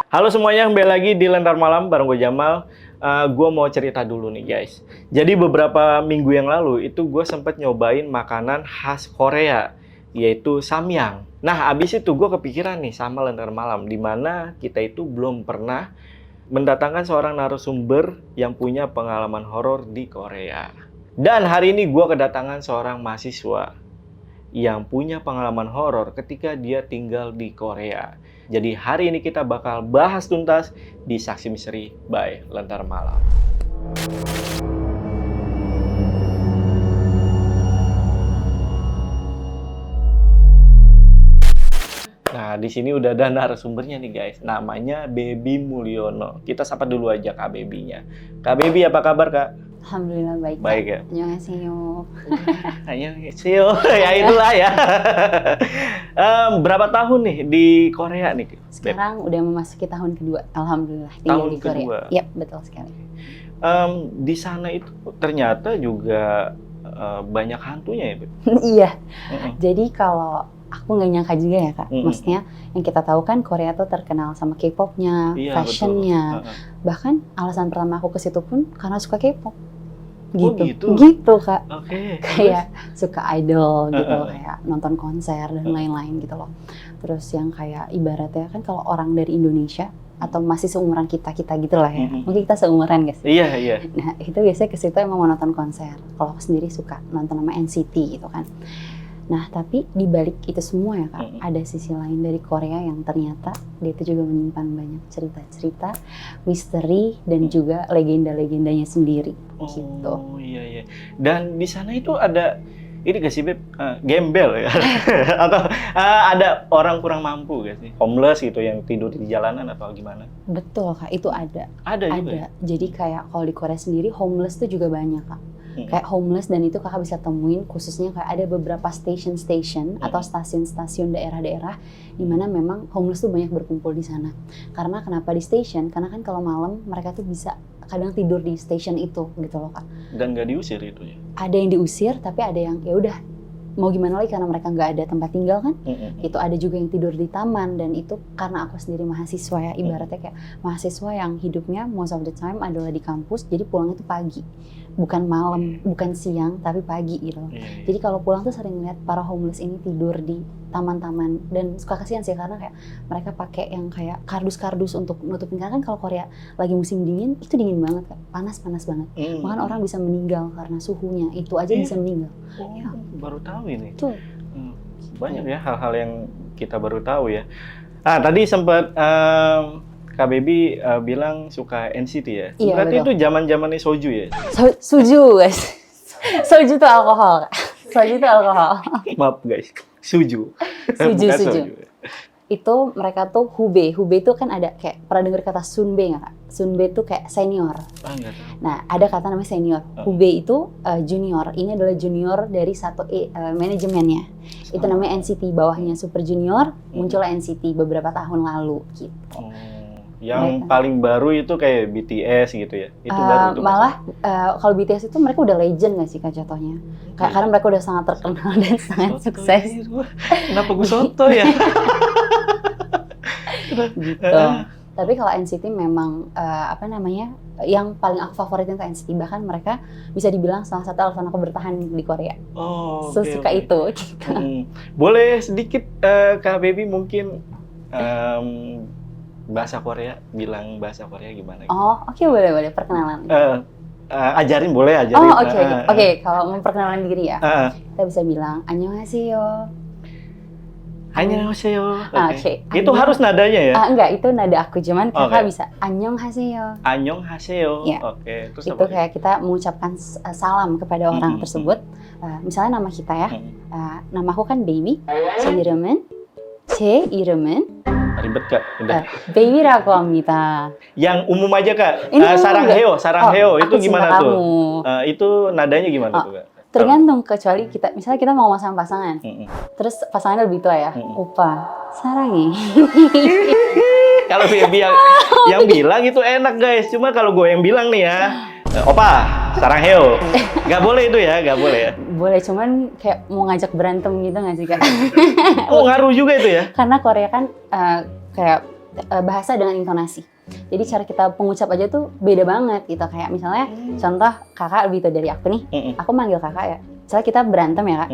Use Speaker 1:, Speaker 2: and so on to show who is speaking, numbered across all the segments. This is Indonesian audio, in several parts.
Speaker 1: Halo semuanya, kembali lagi di Lentar Malam bareng gue Jamal. Gue mau cerita dulu nih guys. Jadi beberapa minggu yang lalu itu gue sempet nyobain makanan khas Korea, yaitu samyang. Nah abis itu gue kepikiran nih sama Lentar Malam, dimana kita itu belum pernah mendatangkan seorang narasumber yang punya pengalaman horor di Korea. Dan hari ini gue kedatangan seorang mahasiswa yang punya pengalaman horor ketika dia tinggal di Korea. Jadi hari ini kita bakal bahas tuntas di Saksi Misteri by Lentar Malam. Nah, di sini udah ada narasumbernya nih guys. Namanya Baby Mulyono. Kita sapa dulu aja Kak Baby-nya. Kak Baby, apa kabar Kak?
Speaker 2: Alhamdulillah baik.
Speaker 1: Baik ya.
Speaker 2: Annyeonghaseyo.
Speaker 1: Annyeonghaseyo. Ya itulah ya. Berapa tahun nih di Korea nih?
Speaker 2: Sekarang udah memasuki tahun kedua. Alhamdulillah tinggal
Speaker 1: Tahun
Speaker 2: di Korea.
Speaker 1: kedua.
Speaker 2: Yap, betul sekali.
Speaker 1: Di sana itu ternyata juga banyak hantunya ya, Beb?
Speaker 2: Iya. Jadi kalau aku nggak nyangka juga ya Kak. Maksudnya yang kita tahu kan Korea tuh terkenal sama K-pop-nya,
Speaker 1: Iya,
Speaker 2: fashion-nya. Bahkan alasan pertama aku ke situ pun karena suka K-pop. Gitu.
Speaker 1: Oh, gitu?
Speaker 2: Gitu Kak.
Speaker 1: Oke.
Speaker 2: Kayak suka idol gitu, kayak nonton konser dan lain-lain gitu loh. Terus yang kayak ibaratnya kan kalau orang dari Indonesia atau masih seumuran kita gitu lah ya. Mungkin kita seumuran guys.
Speaker 1: Iya, iya.
Speaker 2: Nah itu biasanya ke situ emang mau nonton konser. Kalau aku sendiri suka nonton nama NCT gitu kan. Nah tapi di balik itu semua ya Kak, ada sisi lain dari Korea yang ternyata dia itu juga menyimpan banyak cerita-cerita, misteri dan juga legenda-legendanya sendiri. Gitu.
Speaker 1: Oh iya iya. Dan di sana itu ada ini gak sih Beb, gembel ya? Atau ada orang kurang mampu gak sih? Homeless gitu yang tidur di jalanan atau gimana?
Speaker 2: Betul Kak, itu ada.
Speaker 1: Ada juga ya?
Speaker 2: Jadi kayak kalau di Korea sendiri homeless tuh juga banyak Kak. Kayak homeless dan itu kakak bisa temuin khususnya kayak ada beberapa station atau stasiun-stasiun daerah-daerah di mana memang homeless tuh banyak berkumpul di sana. Karena kenapa di station? Karena kan kalau malam mereka tuh bisa kadang tidur di station itu gitu loh Kak.
Speaker 1: Dan nggak diusir itu ya?
Speaker 2: Ada yang diusir tapi ada yang ya udah mau gimana lagi karena mereka nggak ada tempat tinggal kan. Itu ada juga yang tidur di taman dan itu karena aku sendiri mahasiswa ya ibaratnya kayak mahasiswa yang hidupnya most of the time adalah di kampus jadi pulang itu pagi. Bukan malam, bukan siang, tapi pagi gitu. Jadi kalau pulang tuh sering lihat para homeless ini tidur di taman-taman dan suka kasihan sih karena kayak mereka pakai yang kayak kardus-kardus untuk nutupin karena kan kalau Korea lagi musim dingin itu dingin banget Kak, panas banget. Bahkan orang bisa meninggal karena suhunya itu aja bisa meninggal.
Speaker 1: Oh, ya. Baru tahu ini.
Speaker 2: Tuh.
Speaker 1: Banyak ya hal-hal yang kita baru tahu ya. Tadi sempat Kak Baby bilang suka NCT ya?
Speaker 2: Iya,
Speaker 1: berarti
Speaker 2: betul.
Speaker 1: itu zaman-zamannya Soju ya?
Speaker 2: Suju guys. Soju itu alkohol. Soju itu alkohol.
Speaker 1: Maaf guys, Suju.
Speaker 2: Suju.
Speaker 1: Bukan soju.
Speaker 2: Itu mereka tuh Hube. Hube itu kan ada kayak pernah dengar kata Sunbe nggak Kak? Sunbe itu kayak senior.
Speaker 1: Enggak tahu.
Speaker 2: Nah ada kata namanya senior. Hube itu junior. Ini adalah junior dari satu manajemennya. Itu namanya NCT. Bawahnya Super Junior. Munculnya NCT beberapa tahun lalu gitu.
Speaker 1: Yang paling baru itu kayak BTS gitu ya? Itu baru itu
Speaker 2: malah kalau BTS itu mereka udah legend nggak sih Kak contohnya? Karena mereka udah sangat terkenal dan sangat sukses.
Speaker 1: Kenapa gue soto ya?
Speaker 2: Gitu. Tapi kalau NCT memang yang paling aku favoritin itu NCT. Bahkan mereka bisa dibilang salah satu alasan aku bertahan di Korea.
Speaker 1: Oh,
Speaker 2: Suka itu. Gitu.
Speaker 1: Boleh sedikit Kak Baby mungkin bahasa Korea, bilang bahasa Korea gimana?
Speaker 2: Oh, oke, boleh perkenalan.
Speaker 1: Ajarin boleh ajarin.
Speaker 2: Oh, oke. Kalau mau perkenalan diri ya, kita bisa bilang annyeonghaseyo.
Speaker 1: Annyeonghaseyo.
Speaker 2: Oke.
Speaker 1: Itu harus nadanya ya?
Speaker 2: Enggak, itu nada aku, cuman kakak bisa annyeonghaseyo.
Speaker 1: Annyeonghaseyo.
Speaker 2: Ya.
Speaker 1: Oke. Terus
Speaker 2: itu kayak kita mengucapkan salam kepada orang tersebut. Misalnya nama kita ya. Nama aku kan Baby. 제 이름은
Speaker 1: ribet Kak, udah.
Speaker 2: Baby라고 합니다.
Speaker 1: Yang umum aja Kak.
Speaker 2: Ini
Speaker 1: Sarangheo itu gimana tuh?
Speaker 2: Kamu.
Speaker 1: Itu nadanya gimana tuh Kak?
Speaker 2: Tergantung, kecuali kita misalnya kita mau sama pasangan. Terus pasangannya lebih tua ya. Opa, sarangi.
Speaker 1: Kalau Baby yang bilang itu enak guys. Cuma kalau gue yang bilang nih ya, Opa, Sarangheo. Nggak boleh itu ya, nggak boleh ya?
Speaker 2: Boleh, cuman kayak mau ngajak berantem gitu nggak sih Kak?
Speaker 1: Oh, ngaruh juga itu ya?
Speaker 2: Karena Korea kan kayak bahasa dengan intonasi. Jadi cara kita pengucap aja tuh beda banget gitu. Kayak misalnya contoh kakak lebih tahu dari aku nih. Aku manggil kakak ya. Misalnya kita berantem ya kak.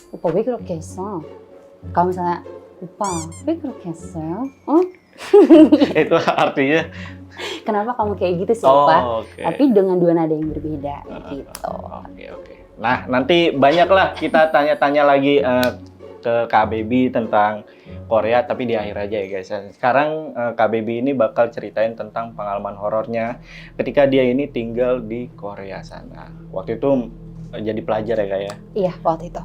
Speaker 2: Opa 왜 그렇게 했어? Kalau misalnya opa 왜 그렇게 했어요?
Speaker 1: Itu artinya
Speaker 2: Kenapa kamu kayak gitu sih opa?
Speaker 1: oke.
Speaker 2: Tapi dengan dua nada yang berbeda gitu.
Speaker 1: Oke. Nah, nanti banyaklah kita tanya-tanya lagi ke Kak Baby tentang Korea, tapi di akhir aja ya guys. Sekarang Kak Baby ini bakal ceritain tentang pengalaman horornya ketika dia ini tinggal di Korea sana. Waktu itu jadi pelajar ya Kak ya?
Speaker 2: Iya, waktu itu.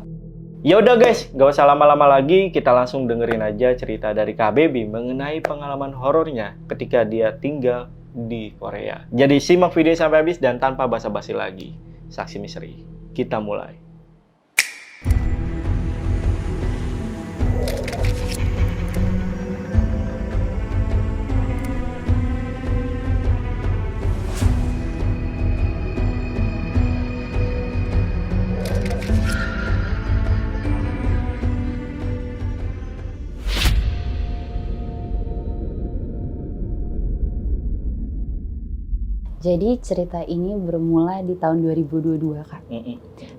Speaker 1: Ya udah guys, gak usah lama-lama lagi, kita langsung dengerin aja cerita dari Kak Baby mengenai pengalaman horornya ketika dia tinggal di Korea. Jadi simak video sampai habis dan tanpa basa-basi lagi. Saksi misteri, kita mulai.
Speaker 2: Jadi cerita ini bermula di tahun 2022 Kak.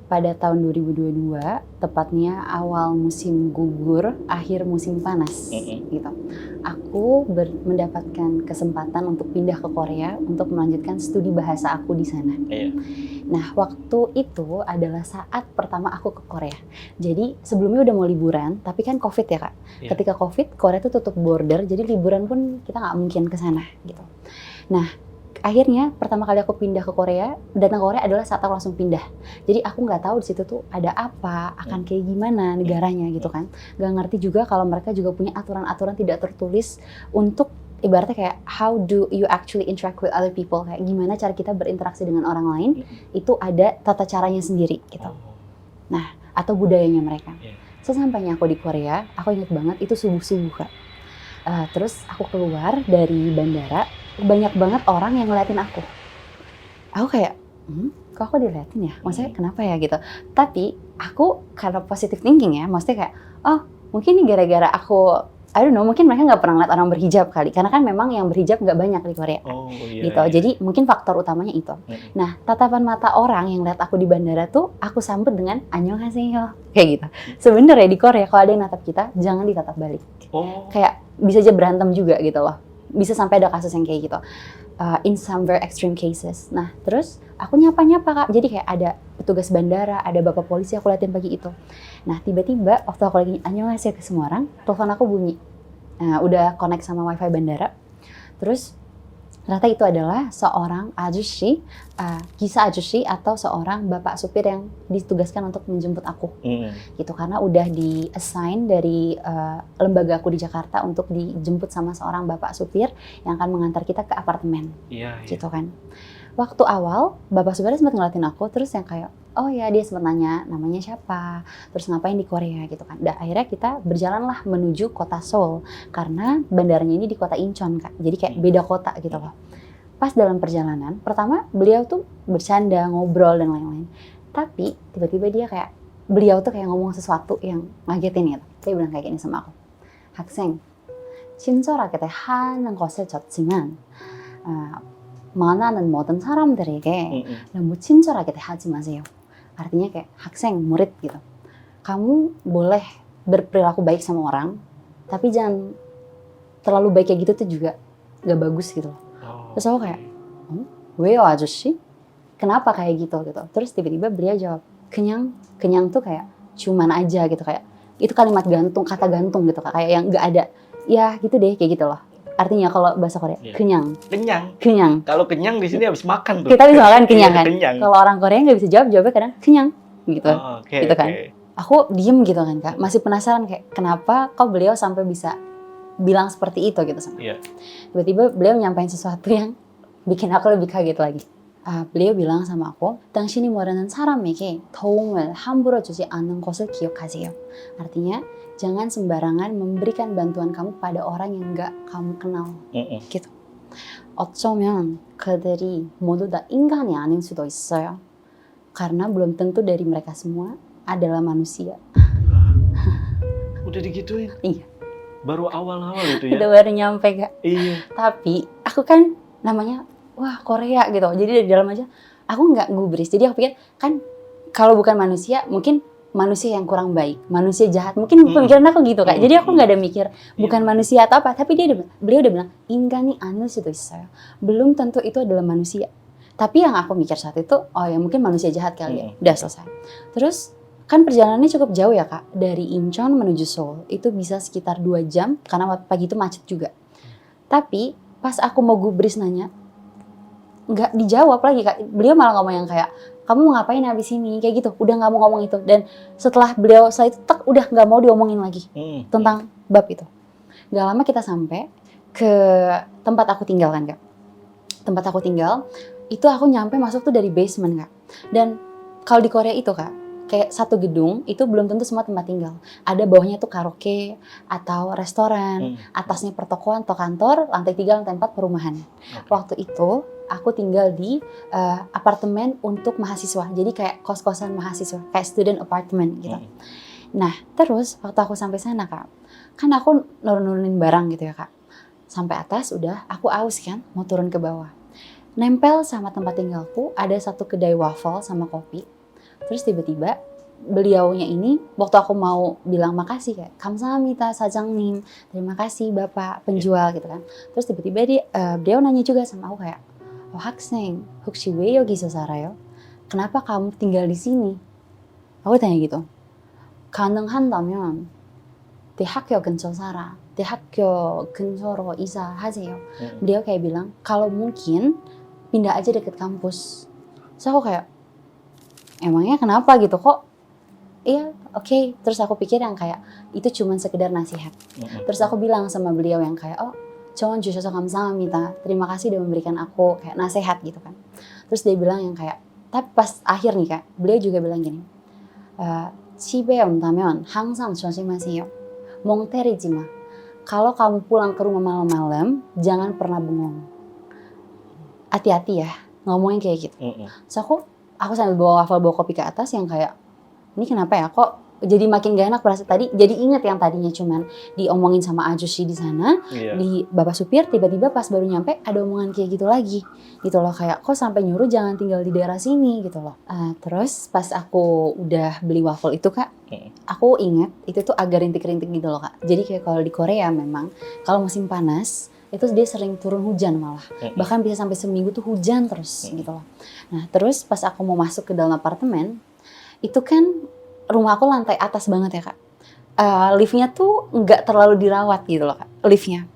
Speaker 2: Pada tahun 2022, tepatnya awal musim gugur, akhir musim panas gitu. Aku mendapatkan kesempatan untuk pindah ke Korea untuk melanjutkan studi bahasa aku di sana. Nah, waktu itu adalah saat pertama aku ke Korea. Jadi sebelumnya udah mau liburan, tapi kan COVID ya Kak. Ketika COVID, Korea tuh tutup border, jadi liburan pun kita nggak mungkin ke sana gitu. Nah, akhirnya pertama kali aku pindah ke Korea, datang ke Korea adalah saat aku langsung pindah. Jadi aku nggak tahu di situ tuh ada apa, akan kayak gimana negaranya gitu kan. Nggak ngerti juga kalau mereka juga punya aturan-aturan tidak tertulis untuk ibaratnya kayak how do you actually interact with other people, kayak gimana cara kita berinteraksi dengan orang lain, itu ada tata caranya sendiri gitu. Nah, atau budayanya mereka. Sesampainya aku di Korea, aku ingat banget itu subuh-subuh Kak. Terus aku keluar dari bandara, banyak banget orang yang ngeliatin aku. Aku kayak, kok aku diliatin ya? Maksudnya kenapa ya gitu. Tapi aku karena positive thinking ya, maksudnya kayak, oh mungkin ini gara-gara aku, I don't know, mungkin mereka nggak pernah ngeliat orang berhijab kali. Karena kan memang yang berhijab nggak banyak di Korea. Gitu. Jadi mungkin faktor utamanya itu. Nah, tatapan mata orang yang lihat aku di bandara tuh, aku sambut dengan annyeonghaseyo. Kayak gitu. Sebenarnya di Korea kalau ada yang natap kita, jangan ditatap balik. Kayak bisa aja berantem juga gitu loh. Bisa sampai ada kasus yang kayak gitu. In some very extreme cases. Nah, terus aku nyapa-nyapa Kak. Jadi kayak ada petugas bandara, ada bapak polisi aku liatin pagi itu. Nah, tiba-tiba waktu aku lagi annyeonghaseyo ke semua orang, telepon aku bunyi. Udah connect sama wifi bandara. Terus ternyata itu adalah seorang ajushi, kisah ajushi atau seorang bapak supir yang ditugaskan untuk menjemput aku. Gitu, karena udah di-assign dari lembaga aku di Jakarta untuk dijemput sama seorang bapak supir yang akan mengantar kita ke apartemen. Gitu kan. Waktu awal, bapak supirnya sempat ngeliatin aku, terus yang kayak, oh ya dia sempat nanya namanya siapa, terus ngapain di Korea gitu kan. Dan akhirnya kita berjalanlah menuju kota Seoul, karena bandaranya ini di kota Incheon Kak, jadi kayak beda kota gitu loh. Pas dalam perjalanan, pertama beliau tuh bercanda, ngobrol dan lain-lain. Tapi tiba-tiba dia kayak, beliau tuh kayak ngomong sesuatu yang ngagetin gitu. Dia bilang kayak gini sama aku, 학생, 친절하게 대하는 것을 좋지만 만나는 모든 사람들에게 너무 친절하게 대하지 마세요. Artinya kayak 학생, murid gitu. Kamu boleh berperilaku baik sama orang, tapi jangan terlalu baik kayak gitu tuh juga gak bagus gitu loh. Terus aku kayak, 왜요 아저씨? Kenapa kayak gitu gitu. Terus tiba-tiba beliau jawab, kenyang tuh kayak cuman aja gitu, kayak itu kalimat gantung, kata gantung gitu kayak yang gak ada. Ya gitu deh, kayak gitu loh. Artinya kalau bahasa Korea, kenyang. Kalau
Speaker 1: kenyang di sini habis makan tuh.
Speaker 2: Kita bisa makan kenyang kan.
Speaker 1: Kenyang.
Speaker 2: Kalau orang Korea nggak bisa jawabnya kadang kenyang gitu. Gitu kan. Aku diem gitu kan Kak. Masih penasaran kayak kenapa kok beliau sampai bisa bilang seperti itu gitu sama. Tiba-tiba beliau nyampain sesuatu yang bikin aku lebih kaget lagi. Beliau bilang sama aku, 당신이 모르는 사람에게 도움을 함부로 주지 않는 것을 기억하세요. Artinya, jangan sembarangan memberikan bantuan kamu pada orang yang nggak kamu kenal. Gitu. 어쩌면 그들이 모두 다 인간이 아닐 수도 있어요. Karena belum tentu dari mereka semua adalah manusia.
Speaker 1: Udah digituin?
Speaker 2: Iya.
Speaker 1: Baru awal-awal itu ya.
Speaker 2: Itu baru nyampe Kak.
Speaker 1: Iya.
Speaker 2: Tapi aku kan namanya wah Korea gitu. Jadi dari dalam aja aku nggak gubris. Jadi aku pikir kan kalau bukan manusia mungkin manusia yang kurang baik, manusia jahat. Mungkin pemikiran aku gitu Kak. Jadi aku nggak ada mikir bukan manusia atau apa. Tapi beliau udah bilang 인간이 아닐 수도 있어요. Belum tentu itu adalah manusia. Tapi yang aku mikir saat itu, oh ya mungkin manusia jahat kali ya. Udah selesai. Terus kan perjalanannya cukup jauh ya Kak. Dari Incheon menuju Seoul. Itu bisa sekitar 2 jam karena pagi itu macet juga. Tapi pas aku mau gubris nanya, nggak dijawab lagi Kak. Beliau malah ngomong yang kayak, kamu mau ngapain habis ini? Kayak gitu. Udah nggak mau ngomong itu. Dan setelah beliau setelah itu udah nggak mau diomongin lagi tentang bab itu. Gak lama kita sampai ke tempat aku tinggal kan Kak. Tempat aku tinggal, itu aku nyampe masuk tuh dari basement Kak. Dan kalau di Korea itu Kak, kayak satu gedung itu belum tentu semua tempat tinggal. Ada bawahnya tuh karaoke atau restoran, atasnya pertokoan atau kantor, lantai 3, lantai 4 perumahan. Waktu itu aku tinggal di apartemen untuk mahasiswa. Jadi kayak kos-kosan mahasiswa, kayak student apartment gitu. Nah, terus waktu aku sampai sana Kak, kan aku nurunin barang gitu ya Kak. Sampai atas udah, aku aus kan, mau turun ke bawah. Nempel sama tempat tinggalku ada satu kedai waffle sama kopi. Terus tiba-tiba beliaunya ini waktu aku mau bilang makasih kayak 감사합니다 사장님, terima kasih Bapak penjual gitu kan. Terus tiba-tiba beliau nanya juga sama aku kayak, oh 학생 혹시 왜 여기서 살아요? Kenapa kamu tinggal di sini? Aku tanya gitu. 가능한다면 대학교 근처 살아. 대학교 근처로 이사하세요. Beliau kayak bilang kalau mungkin pindah aja deket kampus. So aku kayak emangnya kenapa gitu kok? Iya, oke. Terus aku pikir yang kayak itu cuma sekedar nasihat. Terus aku bilang sama beliau yang kayak, oh, jangan 주셔서 감사합니다. Terima kasih udah memberikan aku kayak nasihat gitu kan. Terus dia bilang yang kayak, tapi pas akhir nih Kak, beliau juga bilang gini, 집에 온다면 항상 조심하세요. 멍 때리지 마. Kalau kamu pulang ke rumah malam-malam, jangan pernah bengong. Hati-hati ya, ngomongin kayak gitu. So aku sambil bawa waffle, bawa kopi ke atas yang kayak, ini kenapa ya kok jadi makin gak enak berasa tadi. Jadi inget yang tadinya cuman diomongin sama ajusi di sana, di bapak supir, tiba-tiba pas baru nyampe ada omongan kayak gitu lagi. Gitu loh, kayak kok sampai nyuruh jangan tinggal di daerah sini gitu loh. Terus pas aku udah beli waffle itu Kak, aku inget itu tuh agak rintik-rintik gitu loh Kak. Jadi kayak kalau di Korea memang, kalau musim panas, itu dia sering turun hujan malah. Bahkan bisa sampai seminggu tuh hujan terus gitu loh. Nah terus pas aku mau masuk ke dalam apartemen, itu kan rumah aku lantai atas banget ya Kak. Liftnya tuh nggak terlalu dirawat gitu loh Kak, liftnya.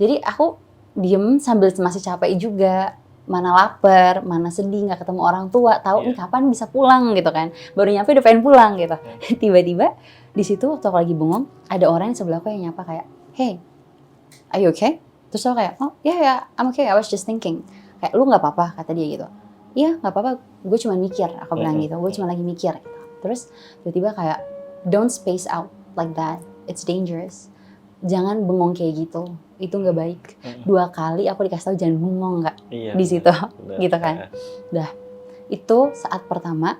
Speaker 2: Jadi aku diem sambil masih capek juga. Mana lapar, mana sedih, nggak ketemu orang tua. Tahu nih kapan bisa pulang gitu kan. Baru nyampe udah pengen pulang gitu. Tiba-tiba di situ waktu aku lagi bengong, ada orang yang sebelah aku yang nyapa kayak, hey, are you okay? Terus aku kayak, oh yeah, I'm okay, I was just thinking. Kayak, lu nggak apa-apa, kata dia gitu. Iya, nggak apa-apa, gue cuma mikir, aku bilang gitu. Gue cuma lagi mikir. Gitu. Terus tiba-tiba kayak, don't space out like that, it's dangerous. Jangan bengong kayak gitu, itu nggak baik. 2 kali aku dikasih tahu jangan bengong Kak, di situ, gitu kan. Dah, itu saat pertama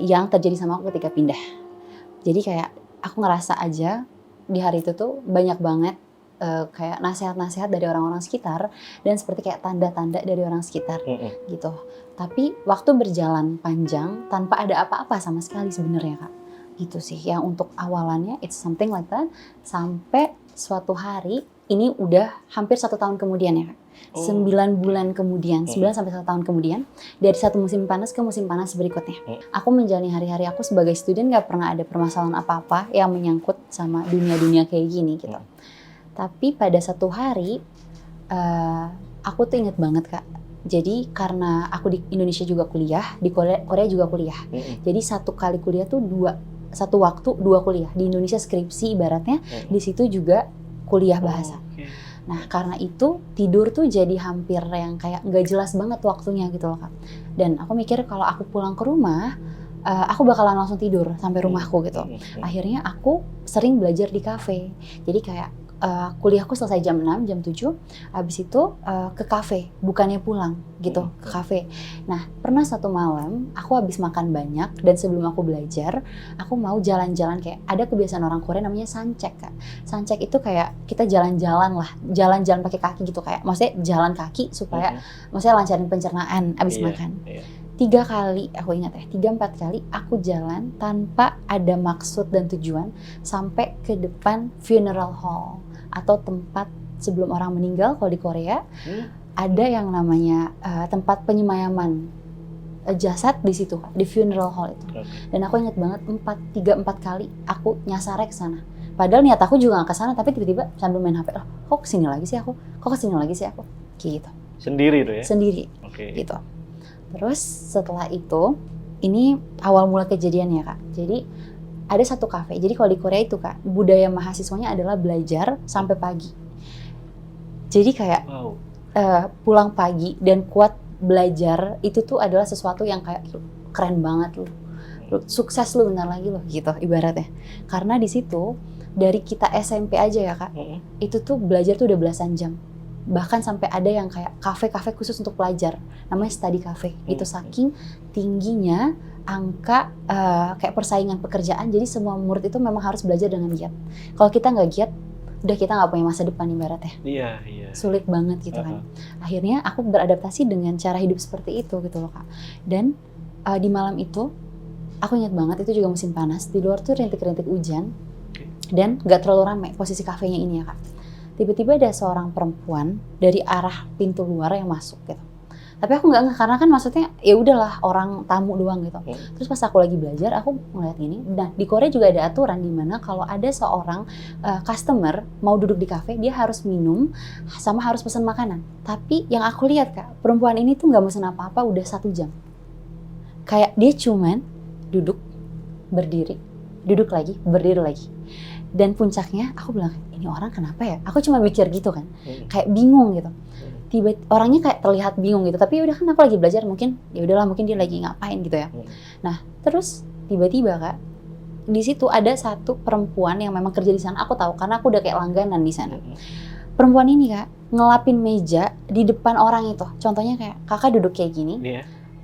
Speaker 2: yang terjadi sama aku ketika pindah. Jadi kayak aku ngerasa aja di hari itu tuh banyak banget kayak nasihat-nasihat dari orang-orang sekitar dan seperti kayak tanda-tanda dari orang sekitar gitu. Tapi waktu berjalan panjang tanpa ada apa-apa sama sekali sebenarnya Kak. Gitu sih, yang untuk awalannya it's something like that. Sampai suatu hari, ini udah hampir 1 tahun kemudian ya Kak. 9 bulan kemudian, 9 sampai 1 tahun kemudian, dari satu musim panas ke musim panas berikutnya. Aku menjalani hari-hari aku sebagai student gak pernah ada permasalahan apa-apa yang menyangkut sama dunia-dunia kayak gini gitu. Tapi pada satu hari, aku tuh inget banget Kak. Jadi karena aku di Indonesia juga kuliah, di Korea juga kuliah. Jadi 1 kali kuliah tuh 1 waktu 2 kuliah. Di Indonesia skripsi ibaratnya, di situ juga kuliah bahasa. Nah karena itu tidur tuh jadi hampir yang kayak nggak jelas banget waktunya gitu loh Kak. Dan aku mikir kalau aku pulang ke rumah, aku bakalan langsung tidur sampai rumahku gitu. Akhirnya aku sering belajar di kafe. Jadi kayak kuliahku selesai jam 6, jam 7, habis itu ke kafe, bukannya pulang gitu, ke kafe. Nah, pernah satu malam aku habis makan banyak dan sebelum aku belajar, aku mau jalan-jalan kayak ada kebiasaan orang Korea namanya sancek, Kak. Sancek itu kayak kita jalan-jalan lah, jalan-jalan pakai kaki gitu kayak maksudnya jalan kaki supaya maksudnya lancarin pencernaan habis makan. 3 kali, aku ingat ya, 3-4 kali aku jalan tanpa ada maksud dan tujuan sampai ke depan funeral hall atau tempat sebelum orang meninggal kalau di Korea. Ada yang namanya tempat penyemayaman jasad di situ, di funeral hall itu. Dan aku ingat banget 3-4 kali aku nyasarnya ke sana. Padahal niat aku juga gak ke sana, tapi tiba-tiba sambil main HP, kok kesini lagi sih aku? Kok kesini lagi sih aku? Gitu.
Speaker 1: Sendiri tuh ya?
Speaker 2: Sendiri, gitu. Terus setelah itu, ini awal mula kejadian ya Kak. Jadi ada satu kafe. Jadi kalau di Korea itu Kak, budaya mahasiswanya adalah belajar sampai pagi. Jadi kayak pulang pagi dan kuat belajar itu tuh adalah sesuatu yang kayak keren banget lu. Sukses lu bentar lagi loh gitu ibaratnya. Karena di situ dari kita SMP aja ya Kak, itu tuh belajar tuh udah belasan jam. Bahkan sampai ada yang kayak kafe-kafe khusus untuk pelajar, namanya study cafe. Itu saking tingginya angka kayak persaingan pekerjaan, jadi semua murid itu memang harus belajar dengan giat. Kalau kita nggak giat, udah kita nggak punya masa depan ibaratnya.
Speaker 1: Iya.
Speaker 2: Sulit banget gitu kan. Akhirnya aku beradaptasi dengan cara hidup seperti itu gitu loh Kak. Dan di malam itu, aku ingat banget itu juga musim panas, di luar tuh rintik-rintik hujan, dan nggak terlalu ramai posisi kafenya ini ya Kak. Tiba-tiba ada seorang perempuan dari arah pintu luar yang masuk gitu. Tapi aku nggak ngeh karena kan maksudnya ya udahlah orang tamu doang gitu. Terus pas aku lagi belajar aku ngeliat ini. Nah di Korea juga ada aturan di mana kalau ada seorang customer mau duduk di kafe dia harus minum sama harus pesan makanan. Tapi yang aku lihat Kak, perempuan ini tuh nggak pesan apa-apa udah 1 jam. Kayak dia cuman duduk, berdiri, duduk lagi, berdiri lagi. Dan puncaknya aku bilang, ini orang kenapa ya? Aku cuma mikir gitu kan, kayak bingung gitu. Tiba orangnya kayak terlihat bingung gitu, tapi udah kan aku lagi belajar mungkin ya udahlah mungkin dia lagi ngapain gitu ya. Nah terus tiba-tiba Kak, di situ ada satu perempuan yang memang kerja di sana. Aku tahu karena aku udah kayak langganan di sana. Perempuan ini Kak ngelapin meja di depan orang itu. Contohnya kayak kakak duduk kayak gini,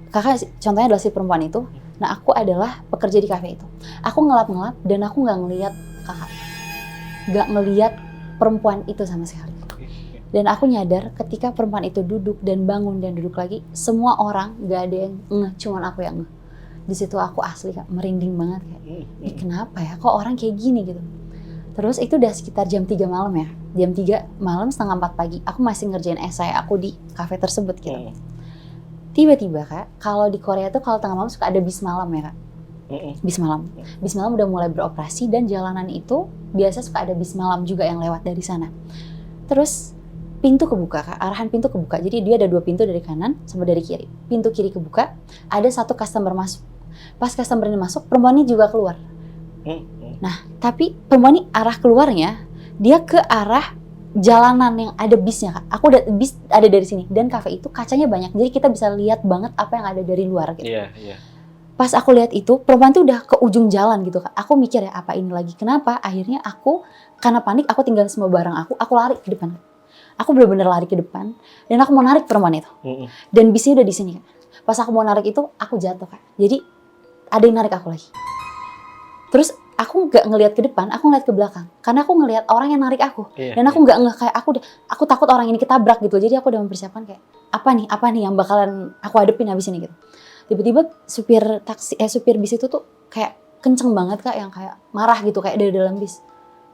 Speaker 2: kakak contohnya adalah si perempuan itu. Nah aku adalah pekerja di kafe itu. Aku ngelap-ngelap dan aku nggak ngelihat kakak, nggak ngelihat perempuan itu sama sekali. Dan aku nyadar ketika perempuan itu duduk dan bangun dan duduk lagi, semua orang nggak ada yang ngeh, cuman aku yang ngeh. Di situ aku asli Kak, merinding banget kayak, ini kenapa ya, kok orang kayak gini gitu. Terus itu udah sekitar jam 3 malam ya, jam 3 malam setengah 4 pagi, aku masih ngerjain esai aku di kafe tersebut gitu. Tiba-tiba Kak, kalau di Korea tuh kalau tengah malam suka ada bis malam ya Kak. Bis malam. Bis malam udah mulai beroperasi dan jalanan itu biasa suka ada bis malam juga yang lewat dari sana. Terus pintu kebuka Kak, arahan pintu kebuka. Jadi dia ada 2 pintu dari kanan sama dari kiri. Pintu kiri kebuka, ada satu customer masuk. Pas customer ini masuk, perempuan ini juga keluar. Nah, tapi perempuan ini arah keluarnya dia ke arah jalanan yang ada bisnya Kak. Aku udah bis ada dari sini dan kafe itu kacanya banyak. Jadi kita bisa lihat banget apa yang ada dari luar gitu. Pas aku lihat itu, perempuan tuh udah ke ujung jalan gitu Kak. Aku mikir ya, apa ini lagi? Kenapa? Akhirnya aku, karena panik, aku tinggal semua barang aku lari ke depan. Aku bener-bener lari ke depan, dan aku mau narik perempuan itu. Dan bisnya udah di sini Kak. Pas aku mau narik itu, aku jatuh Kak. Jadi, ada yang narik aku lagi. Terus, aku nggak ngelihat ke depan, aku ngeliat ke belakang. Karena aku ngelihat orang yang narik aku. Dan aku nggak ngeh, kayak aku takut orang ini ketabrak gitu. Jadi aku udah mempersiapkan kayak, apa nih yang bakalan aku hadepin habis ini gitu. Tiba-tiba supir bis itu tuh kayak kenceng banget Kak, yang kayak marah gitu kayak dari dalam bis.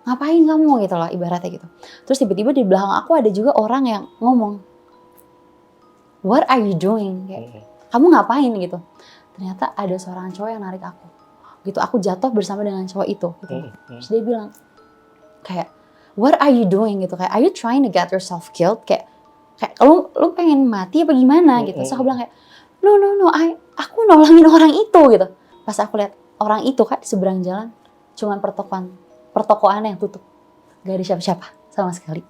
Speaker 2: Ngapain kamu gitu loh ibaratnya gitu. Terus tiba-tiba di belakang aku ada juga orang yang ngomong, what are you doing? Kayak, kamu ngapain gitu. Ternyata ada seorang cowok yang narik aku. Gitu, aku jatuh bersama dengan cowok itu gitu. Terus dia bilang kayak, what are you doing gitu, kayak are you trying to get yourself killed? Kayak lu pengen mati apa gimana gitu. Terus aku bilang kayak, no, aku nolongin orang itu gitu. Pas aku lihat orang itu Kak di seberang jalan, cuman pertokoan yang tutup, gak ada siapa-siapa sama sekali.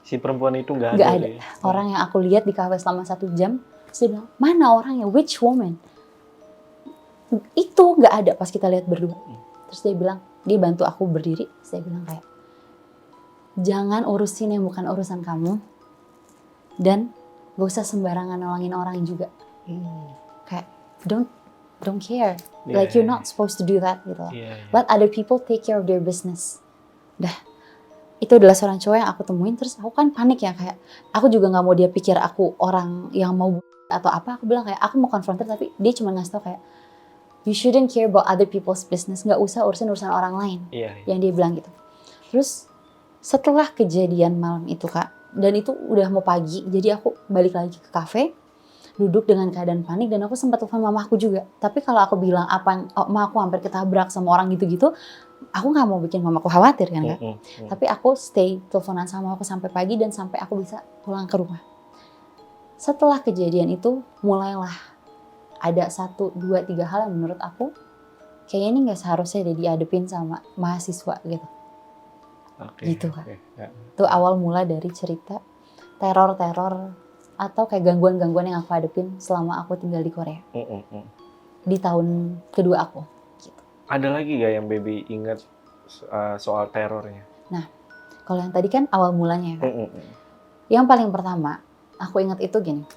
Speaker 1: Si perempuan itu nggak
Speaker 2: ada.
Speaker 1: Ya?
Speaker 2: Orang yang aku lihat di kafe selama 1 jam, terus dia bilang, mana orangnya, which woman? Itu nggak ada pas kita lihat berdua. Terus dia bilang, dia bantu aku berdiri. Terus dia bilang kayak, jangan urusin yang bukan urusan kamu, dan gak usah sembarangan nolongin orang juga. Kayak don't care, like you're not supposed to do that gitu loh. Let other people take care of their business. Dah, itu adalah seorang cowok yang aku temuin. Terus aku kan panik ya, kayak aku juga nggak mau dia pikir aku orang yang mau atau apa. Aku bilang kayak aku mau konfrontir, tapi dia cuma ngasih tau kayak you shouldn't care about other people's business, nggak usah urusan orang lain. Yang dia bilang gitu. Terus setelah kejadian malam itu Kak, dan itu udah mau pagi, jadi aku balik lagi ke kafe, duduk dengan keadaan panik, dan aku sempat telepon mamaku juga. Tapi kalau aku bilang ma aku hampir ketabrak sama orang gitu-gitu, aku nggak mau bikin mamaku khawatir kan Kak. Tapi aku stay teleponan sama aku sampai pagi, dan sampai aku bisa pulang ke rumah. Setelah kejadian itu, mulailah ada 1, 2, 3 hal yang menurut aku kayaknya ini nggak seharusnya dihadapin sama mahasiswa gitu. Gitu Kak. Itu awal mula dari cerita teror-teror atau kayak gangguan-gangguan yang aku hadapin selama aku tinggal di Korea. Di tahun kedua aku. Gitu.
Speaker 1: Ada lagi gak yang baby ingat soal terornya?
Speaker 2: Nah, kalau yang tadi kan awal mulanya ya Kak. Yang paling pertama, aku ingat itu gini.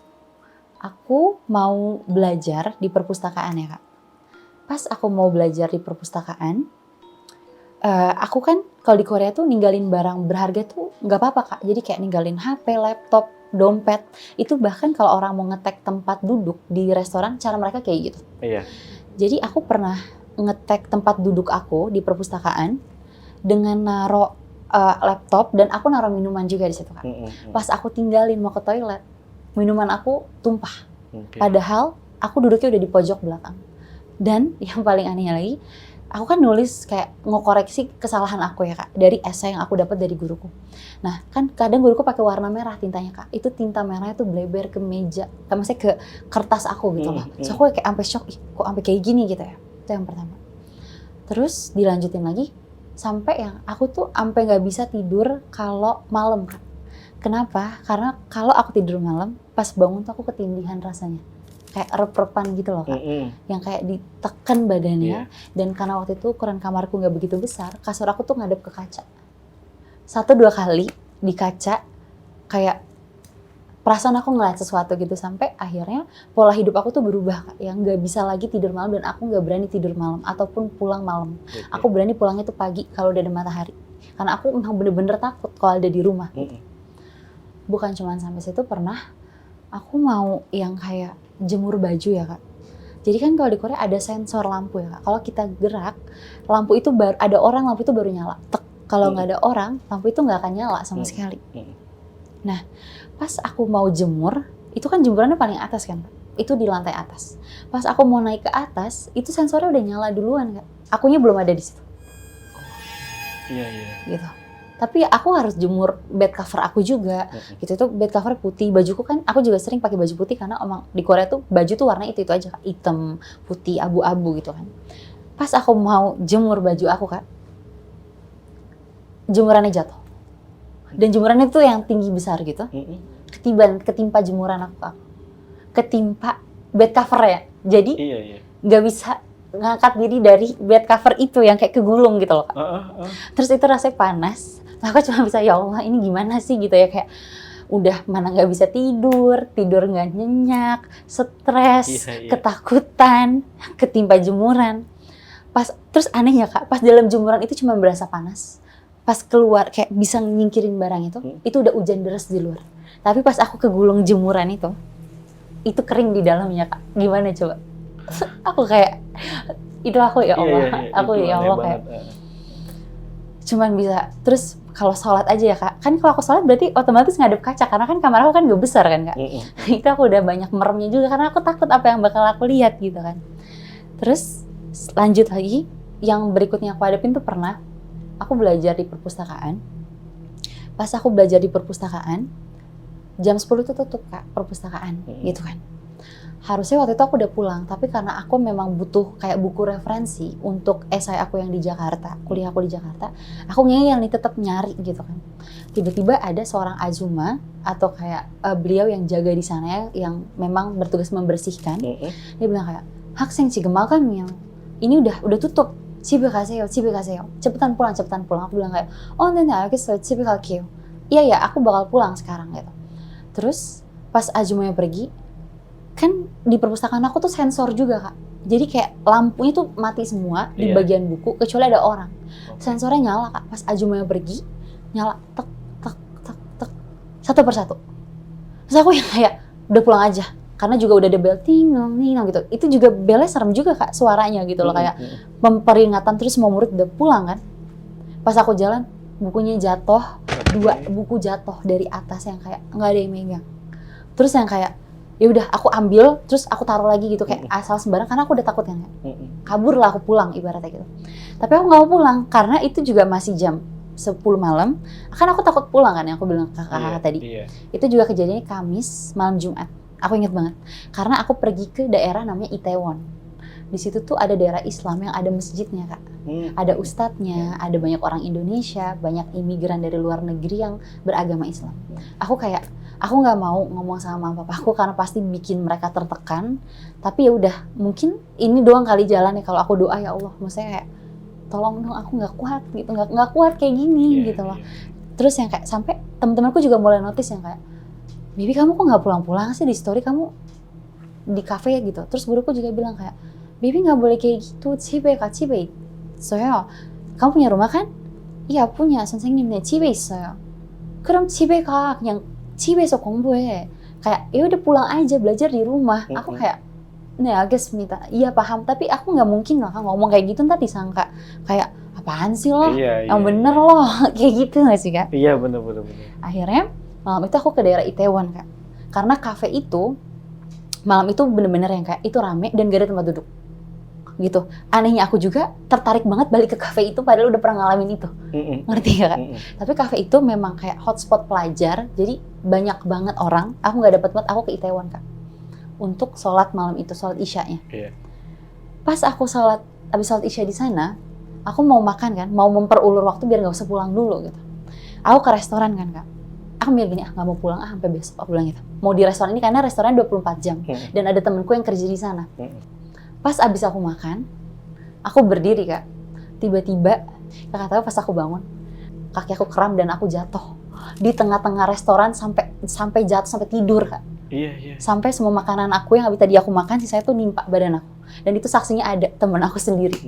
Speaker 2: Aku mau belajar di perpustakaan ya Kak. Pas aku mau belajar di perpustakaan, aku kan kalau di Korea tuh ninggalin barang berharga tuh nggak apa-apa Kak. Jadi kayak ninggalin HP, laptop, dompet. Itu bahkan kalau orang mau ngetek tempat duduk di restoran, cara mereka kayak gitu. Jadi aku pernah ngetek tempat duduk aku di perpustakaan dengan naro laptop, dan aku naro minuman juga di situ Kak. Pas aku tinggalin mau ke toilet, minuman aku tumpah. Padahal aku duduknya udah di pojok belakang. Dan yang paling anehnya lagi, aku kan nulis kayak ngokoreksi kesalahan aku ya Kak, dari esai yang aku dapat dari guruku. Nah kan kadang guruku pakai warna merah tintanya Kak, itu tinta merahnya tuh bleber ke meja, maksudnya ke kertas aku gitu loh. So aku kayak sampai shock, kok sampai kayak gini gitu ya. Itu yang pertama. Terus dilanjutin lagi, sampai yang aku tuh sampai nggak bisa tidur kalau malam Kak. Kenapa? Karena kalau aku tidur malam, pas bangun tuh aku ketindihan rasanya. Kayak rep-repan gitu loh Kak. Yang kayak ditekan badannya. Dan karena waktu itu ukuran kamarku nggak begitu besar, kasur aku tuh ngadep ke kaca. 1-2 kali di kaca, kayak perasaan aku ngeliat sesuatu gitu. Sampai akhirnya pola hidup aku tuh berubah Kak. Yang nggak bisa lagi tidur malam, dan aku nggak berani tidur malam. Ataupun pulang malam. Aku berani pulangnya tuh pagi kalau udah ada matahari. Karena aku memang bener-bener takut kalau ada di rumah. Bukan cuma sampai situ, pernah aku mau yang kayak jemur baju ya Kak. Jadi kan kalau di Korea ada sensor lampu ya Kak. Kalau kita gerak, lampu itu baru ada orang, lampu itu baru nyala. Tek. Kalau nggak ada orang, lampu itu nggak akan nyala sama sekali. Nah, pas aku mau jemur, itu kan jemurannya paling atas kan Kak. Itu di lantai atas. Pas aku mau naik ke atas, itu sensornya udah nyala duluan Kak. Akunya belum ada di situ. Gitu. Tapi aku harus jemur bed cover aku juga. Gitu tuh bed cover putih, bajuku kan aku juga sering pakai baju putih karena emang di Korea tuh baju tuh warna itu aja Kak, hitam, putih, abu-abu gitu kan. Pas aku mau jemur baju aku Kak, jemurannya jatuh. Dan jemurannya tuh yang tinggi besar gitu. Ketimpa jemuran aku Kak. Ketimpa bed cover ya. Jadi nggak bisa ngangkat diri dari bed cover itu yang kayak kegulung gitu loh Kak. Terus itu rasanya panas. Aku cuma bisa, ya Allah ini gimana sih gitu ya, kayak udah mana nggak bisa tidur nggak nyenyak, stres, ketakutan, ketimpa jemuran. Terus anehnya Kak, pas dalam jemuran itu cuma berasa panas. Pas keluar kayak bisa nyingkirin barang itu udah hujan deras di luar. Tapi pas aku kegulung jemuran itu kering di dalamnya Kak. Gimana coba? Aku kayak itu aku ya Allah, aku ya Allah kayak cuman bisa. Terus kalau sholat aja ya Kak, kan kalau aku sholat berarti otomatis ngadep kaca karena kan kamar aku kan gak besar kan Kak. Itu aku udah banyak meremnya juga karena aku takut apa yang bakal aku lihat gitu kan. Terus lanjut lagi, yang berikutnya aku hadapin tuh pernah aku belajar di perpustakaan. Pas aku belajar di perpustakaan, jam 10 tuh tutup Kak perpustakaan gitu kan. Harusnya waktu itu aku udah pulang, tapi karena aku memang butuh kayak buku referensi untuk esai aku yang di Jakarta, kuliah aku di Jakarta, aku ngeyel nih tetap nyari gitu kan. Tiba-tiba ada seorang azuma atau kayak beliau yang jaga di sana ya, yang memang bertugas membersihkan. Dia bilang kayak, "Hak seng cigemal kan Mil, ini udah tutup." 집에 가세요, 집에 가세요. cepetan pulang. Aku bilang kayak, oh 네네 알겠어요, 집에 갈게요. Iya ya, aku bakal pulang sekarang gitu. Terus pas Ajumayya pergi, kan di perpustakaan aku tuh sensor juga Kak. Jadi kayak lampunya tuh mati semua di bagian buku, kecuali ada orang. Sensornya nyala Kak, pas Ajumayya pergi, nyala tek tek tek tek satu persatu. Terus aku yang kayak udah pulang aja, karena juga udah ada bel ting nong gitu. Itu juga belnya serem juga Kak, suaranya gitu loh, kayak peringatan. Terus semua murid udah pulang kan. Pas aku jalan, bukunya jatuh, 2 buku jatuh dari atas yang kayak nggak ada yang megang. Terus yang kayak ya udah aku ambil, terus aku taruh lagi gitu kayak asal sembarang, karena aku udah takut kan. Kabur lah, aku pulang ibaratnya gitu. Tapi aku nggak mau pulang karena itu juga masih jam 10 malam. Kan aku takut pulang kan, yang aku bilang ke kakak tadi. Itu juga kejadiannya Kamis malam Jumat. Aku inget banget. Karena aku pergi ke daerah namanya Itaewon. Di situ tuh ada daerah Islam yang ada masjidnya Kak. Ada ustadznya, ada banyak orang Indonesia, banyak imigran dari luar negeri yang beragama Islam. Aku nggak mau ngomong sama mama papaku karena pasti bikin mereka tertekan. Tapi ya udah, mungkin ini doang kali jalan ya kalau aku doa, ya Allah, maksudnya kayak tolong dong, aku nggak kuat gitu, nggak kuat kayak gini gitu loh. Terus yang kayak sampai teman-temanku juga mulai notice yang kayak, Bibi kamu kok nggak pulang-pulang sih, di story kamu di kafe gitu. Terus guruku juga bilang kayak, Bibi nggak boleh kayak gitu, 집에 가, 집에 있어요. Kamu punya rumah kan? Iya punya, 선생님네 집에 있어요. 그럼 집에 가, 그냥 집에서 공부해. Kayak ya udah pulang aja, belajar di rumah. Aku kayak, nih minta, iya paham. Tapi aku nggak mungkin lah ngomong kayak gitu, ntar disangka kayak apaan sih lo, yang bener loh, kayak gitu nggak sih Kak?
Speaker 1: Iya bener.
Speaker 2: Akhirnya malam itu aku ke daerah Itaewon Kak, karena kafe itu malam itu bener-bener yang kayak itu rame dan gak ada tempat duduk. Gitu. Anehnya aku juga tertarik banget balik ke kafe itu padahal udah pernah ngalamin itu. Ngerti gak Kak? Tapi kafe itu memang kayak hotspot pelajar, jadi banyak banget orang. Aku gak dapet banget, aku ke Itaewon Kak. Untuk sholat malam itu, sholat isyanya. Pas aku abis sholat isya di sana, aku mau makan kan, mau memperulur waktu biar gak usah pulang dulu gitu. Aku ke restoran kan Kak. Aku mikir gini, gak mau pulang sampai besok, aku bilang gitu. Mau di restoran ini karena restoran 24 jam. Dan ada temenku yang kerja di sana. Pas abis aku makan, aku berdiri Kak. Tiba-tiba, Kakak tahu pas aku bangun, kaki aku kram dan aku jatuh di tengah-tengah restoran sampai jatuh, sampai tidur Kak. Sampai semua makanan aku yang tadi aku makan, sisanya tuh nimpa badan aku. Dan itu saksinya ada temen aku sendiri.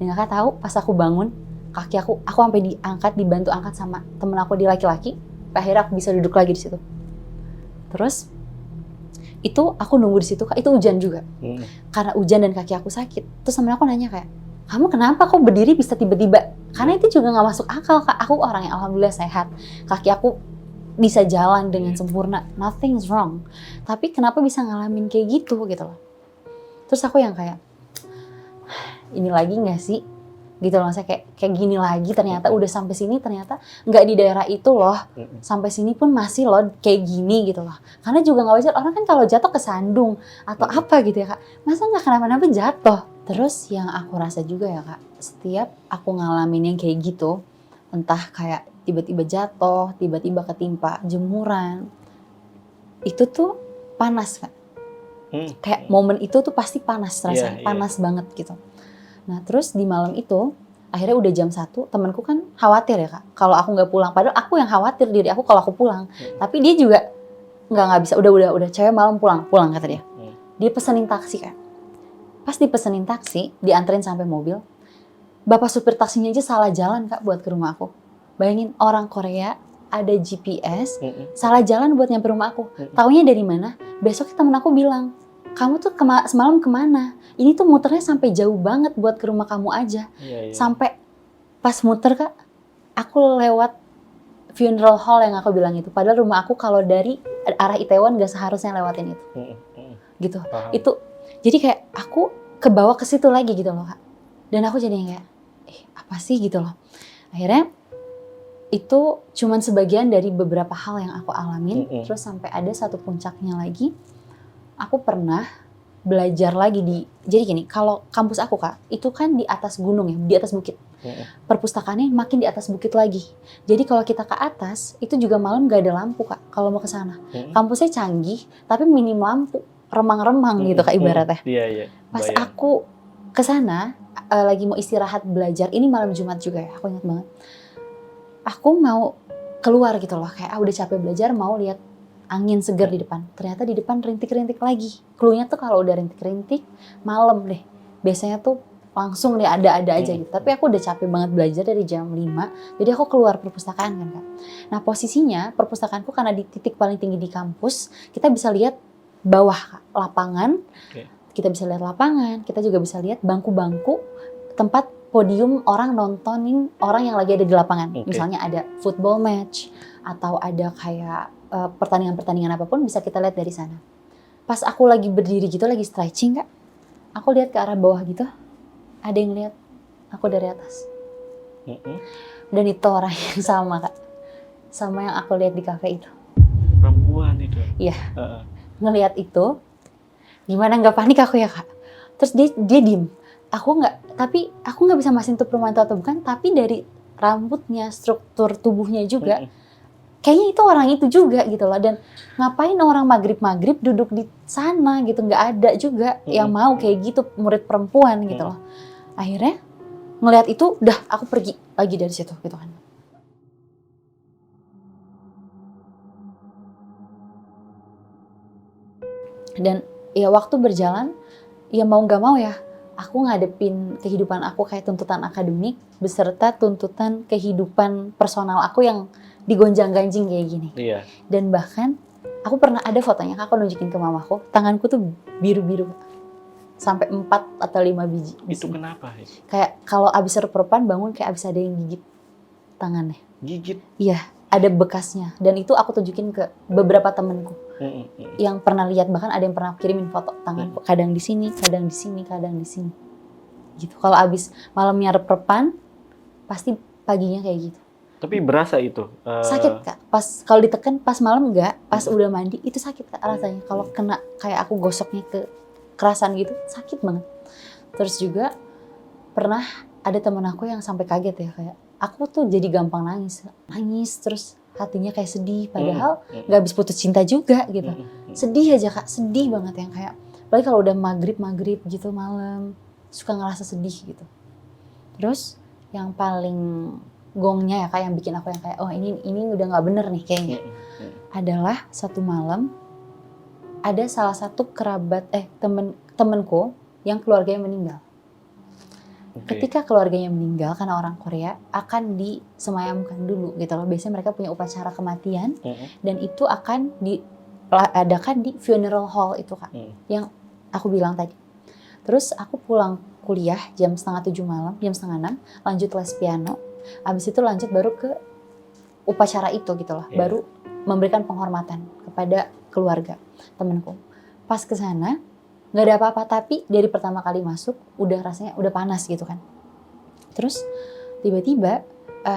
Speaker 2: Dan Kakak tahu pas aku bangun, kaki aku sampai dibantu angkat sama temen aku di laki-laki. Akhirnya aku bisa duduk lagi di situ. Terus itu aku nunggu di situ Kak, itu hujan juga. Karena hujan dan kaki aku sakit. Terus temen aku nanya kayak, kamu kenapa kok berdiri bisa tiba-tiba? Karena itu juga nggak masuk akal Kak. Aku orang yang alhamdulillah sehat. Kaki aku bisa jalan dengan sempurna, nothing's wrong. Tapi kenapa bisa ngalamin kayak gitu loh. Terus aku yang kayak, ini lagi nggak sih? Gitu loh, saya kayak gini lagi, ternyata udah sampai sini ternyata nggak di daerah itu loh, sampai sini pun masih loh kayak gini gitu loh. Karena juga nggak wajar, orang kan kalau jatuh kesandung atau apa gitu ya Kak, masa nggak kenapa-napa jatuh. Terus yang aku rasa juga ya Kak, setiap aku ngalamin yang kayak gitu, entah kayak tiba-tiba jatuh, tiba-tiba ketimpa jemuran, itu tuh panas Kak. Kayak momen itu tuh pasti panas rasanya, panas banget gitu. Nah terus di malam itu, akhirnya udah jam 1, temanku kan khawatir ya Kak, kalau aku nggak pulang. Padahal aku yang khawatir diri aku kalau aku pulang. Tapi dia juga nggak bisa, udah cewek malam pulang kata dia. Dia pesenin taksi Kak. Pas dipesenin taksi, dianterin sampai mobil, bapak supir taksinya aja salah jalan Kak buat ke rumah aku. Bayangin orang Korea, ada GPS, salah jalan buat nyampe rumah aku. Taunya dari mana? Besok temen aku bilang, kamu tuh semalam kemana? Ini tuh muternya sampai jauh banget buat ke rumah kamu aja. Sampai pas muter Kak, aku lewat funeral hall yang aku bilang itu. Padahal rumah aku kalau dari arah Itaewon gak seharusnya lewatin itu. Gitu. Itu jadi kayak aku kebawa ke situ lagi gitu loh Kak. Dan aku jadi kayak, apa sih gitu loh. Akhirnya itu cuman sebagian dari beberapa hal yang aku alamin. Terus sampai ada satu puncaknya lagi, aku pernah belajar lagi jadi gini, kalau kampus aku Kak, itu kan di atas gunung ya, di atas bukit. Perpustakaannya makin di atas bukit lagi. Jadi kalau kita ke atas, itu juga malam gak ada lampu Kak, kalau mau ke sana. Kampusnya canggih, tapi minim lampu, remang-remang gitu Kak ibaratnya. Pas aku ke sana lagi mau istirahat belajar. Ini malam Jumat juga ya, aku ingat banget. Aku mau keluar gitu loh, kayak udah capek belajar, mau lihat angin segar di depan. Ternyata di depan rintik-rintik lagi. Cluenya tuh kalau udah rintik-rintik malam deh. Biasanya tuh langsung deh ada-ada aja gitu. Tapi aku udah capek banget belajar dari jam 5. Jadi aku keluar perpustakaan kan Kak. Nah posisinya perpustakaanku karena di titik paling tinggi di kampus, kita bisa lihat bawah lapangan. Kita bisa lihat lapangan, kita juga bisa lihat bangku-bangku tempat podium orang nontonin orang yang lagi ada di lapangan. Misalnya ada football match atau ada kayak pertandingan-pertandingan apapun bisa kita lihat dari sana. Pas aku lagi berdiri gitu, lagi stretching Kak, aku lihat ke arah bawah gitu, ada yang lihat aku dari atas. Dan itu orang yang sama Kak, sama yang aku lihat di kafe itu.
Speaker 1: Perempuan itu?
Speaker 2: Iya, ngelihat itu, gimana nggak panik aku ya Kak. Terus dia diem, aku nggak bisa mastiin itu perempuan atau bukan, tapi dari rambutnya, struktur tubuhnya juga, kayaknya itu orang itu juga gitu loh. Dan ngapain orang maghrib duduk di sana gitu, nggak ada juga yang mau kayak gitu murid perempuan gitu loh. Akhirnya ngelihat itu, udah aku pergi lagi dari situ gitu kan. Dan ya waktu berjalan, ya mau nggak mau ya, aku ngadepin kehidupan aku kayak tuntutan akademik beserta tuntutan kehidupan personal aku yang digonjang-ganjing kayak gini.
Speaker 1: Iya.
Speaker 2: Dan bahkan aku pernah ada fotonya, aku nunjukin ke mamaku, tanganku tuh biru-biru sampai 4 atau 5 biji.
Speaker 1: Itu kenapa?
Speaker 2: Kayak kalau abis reperpan bangun kayak abis ada yang gigit tangannya.
Speaker 1: Gigit?
Speaker 2: Iya, ada bekasnya. Dan itu aku tunjukin ke beberapa temenku yang pernah lihat, bahkan ada yang pernah kirimin foto tanganku. Kadang di sini, kadang di sini, kadang di sini. Gitu. Kalau abis malamnya reperpan, pasti paginya kayak gitu.
Speaker 1: Tapi berasa itu?
Speaker 2: Sakit Kak. Pas kalau ditekan pas malam enggak, pas udah mandi itu sakit Kak rasanya. Kalau kena kayak aku gosoknya ke kerasan gitu, sakit banget. Terus juga pernah ada temen aku yang sampai kaget ya, kayak aku tuh jadi gampang nangis terus hatinya kayak sedih, padahal nggak habis putus cinta juga gitu. Sedih aja Kak, sedih banget yang kayak, apalagi kalau udah maghrib gitu malam, suka ngerasa sedih gitu. Terus yang paling gongnya ya Kak, yang bikin aku yang kayak, oh ini udah nggak bener nih kayaknya, adalah satu malam ada salah satu kerabat temenku yang keluarganya meninggal. Ketika keluarganya meninggal karena orang Korea, akan disemayamkan dulu gitu loh. Biasanya mereka punya upacara kematian dan itu akan diadakan di funeral hall itu Kak, yang aku bilang tadi. Terus aku pulang kuliah jam 6:30 malam, jam 5:30, lanjut les piano. Abis itu lanjut baru ke upacara itu gitu loh, baru memberikan penghormatan kepada keluarga temenku. Pas ke sana nggak ada apa-apa, tapi dari pertama kali masuk udah rasanya udah panas gitu kan. Terus tiba-tiba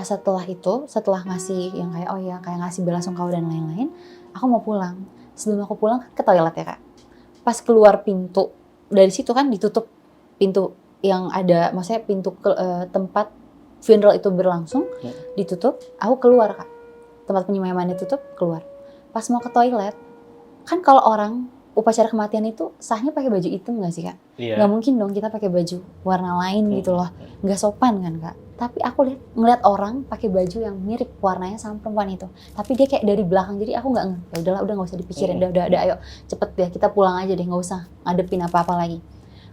Speaker 2: setelah ngasih yang kayak kayak ngasih belasungkawa dan lain-lain, aku mau pulang. Sebelum aku pulang ke toilet ya Kak, pas keluar pintu dari situ kan ditutup pintu yang ada, maksudnya pintu tempat funeral itu berlangsung, ditutup. Aku keluar Kak, tempat penyemayaman ditutup, keluar. Pas mau ke toilet, kan kalau orang upacara kematian itu sahnya pakai baju hitam nggak sih Kak?
Speaker 1: Iya.
Speaker 2: Nggak mungkin dong kita pakai baju warna lain gitu loh, nggak sopan kan Kak. Tapi aku ngeliat orang pakai baju yang mirip warnanya sama perempuan itu, tapi dia kayak dari belakang, jadi aku nggak ya udahlah, udah nggak usah dipikirin, udah ayo cepet deh kita pulang aja deh, nggak usah ngadepin apa-apa lagi.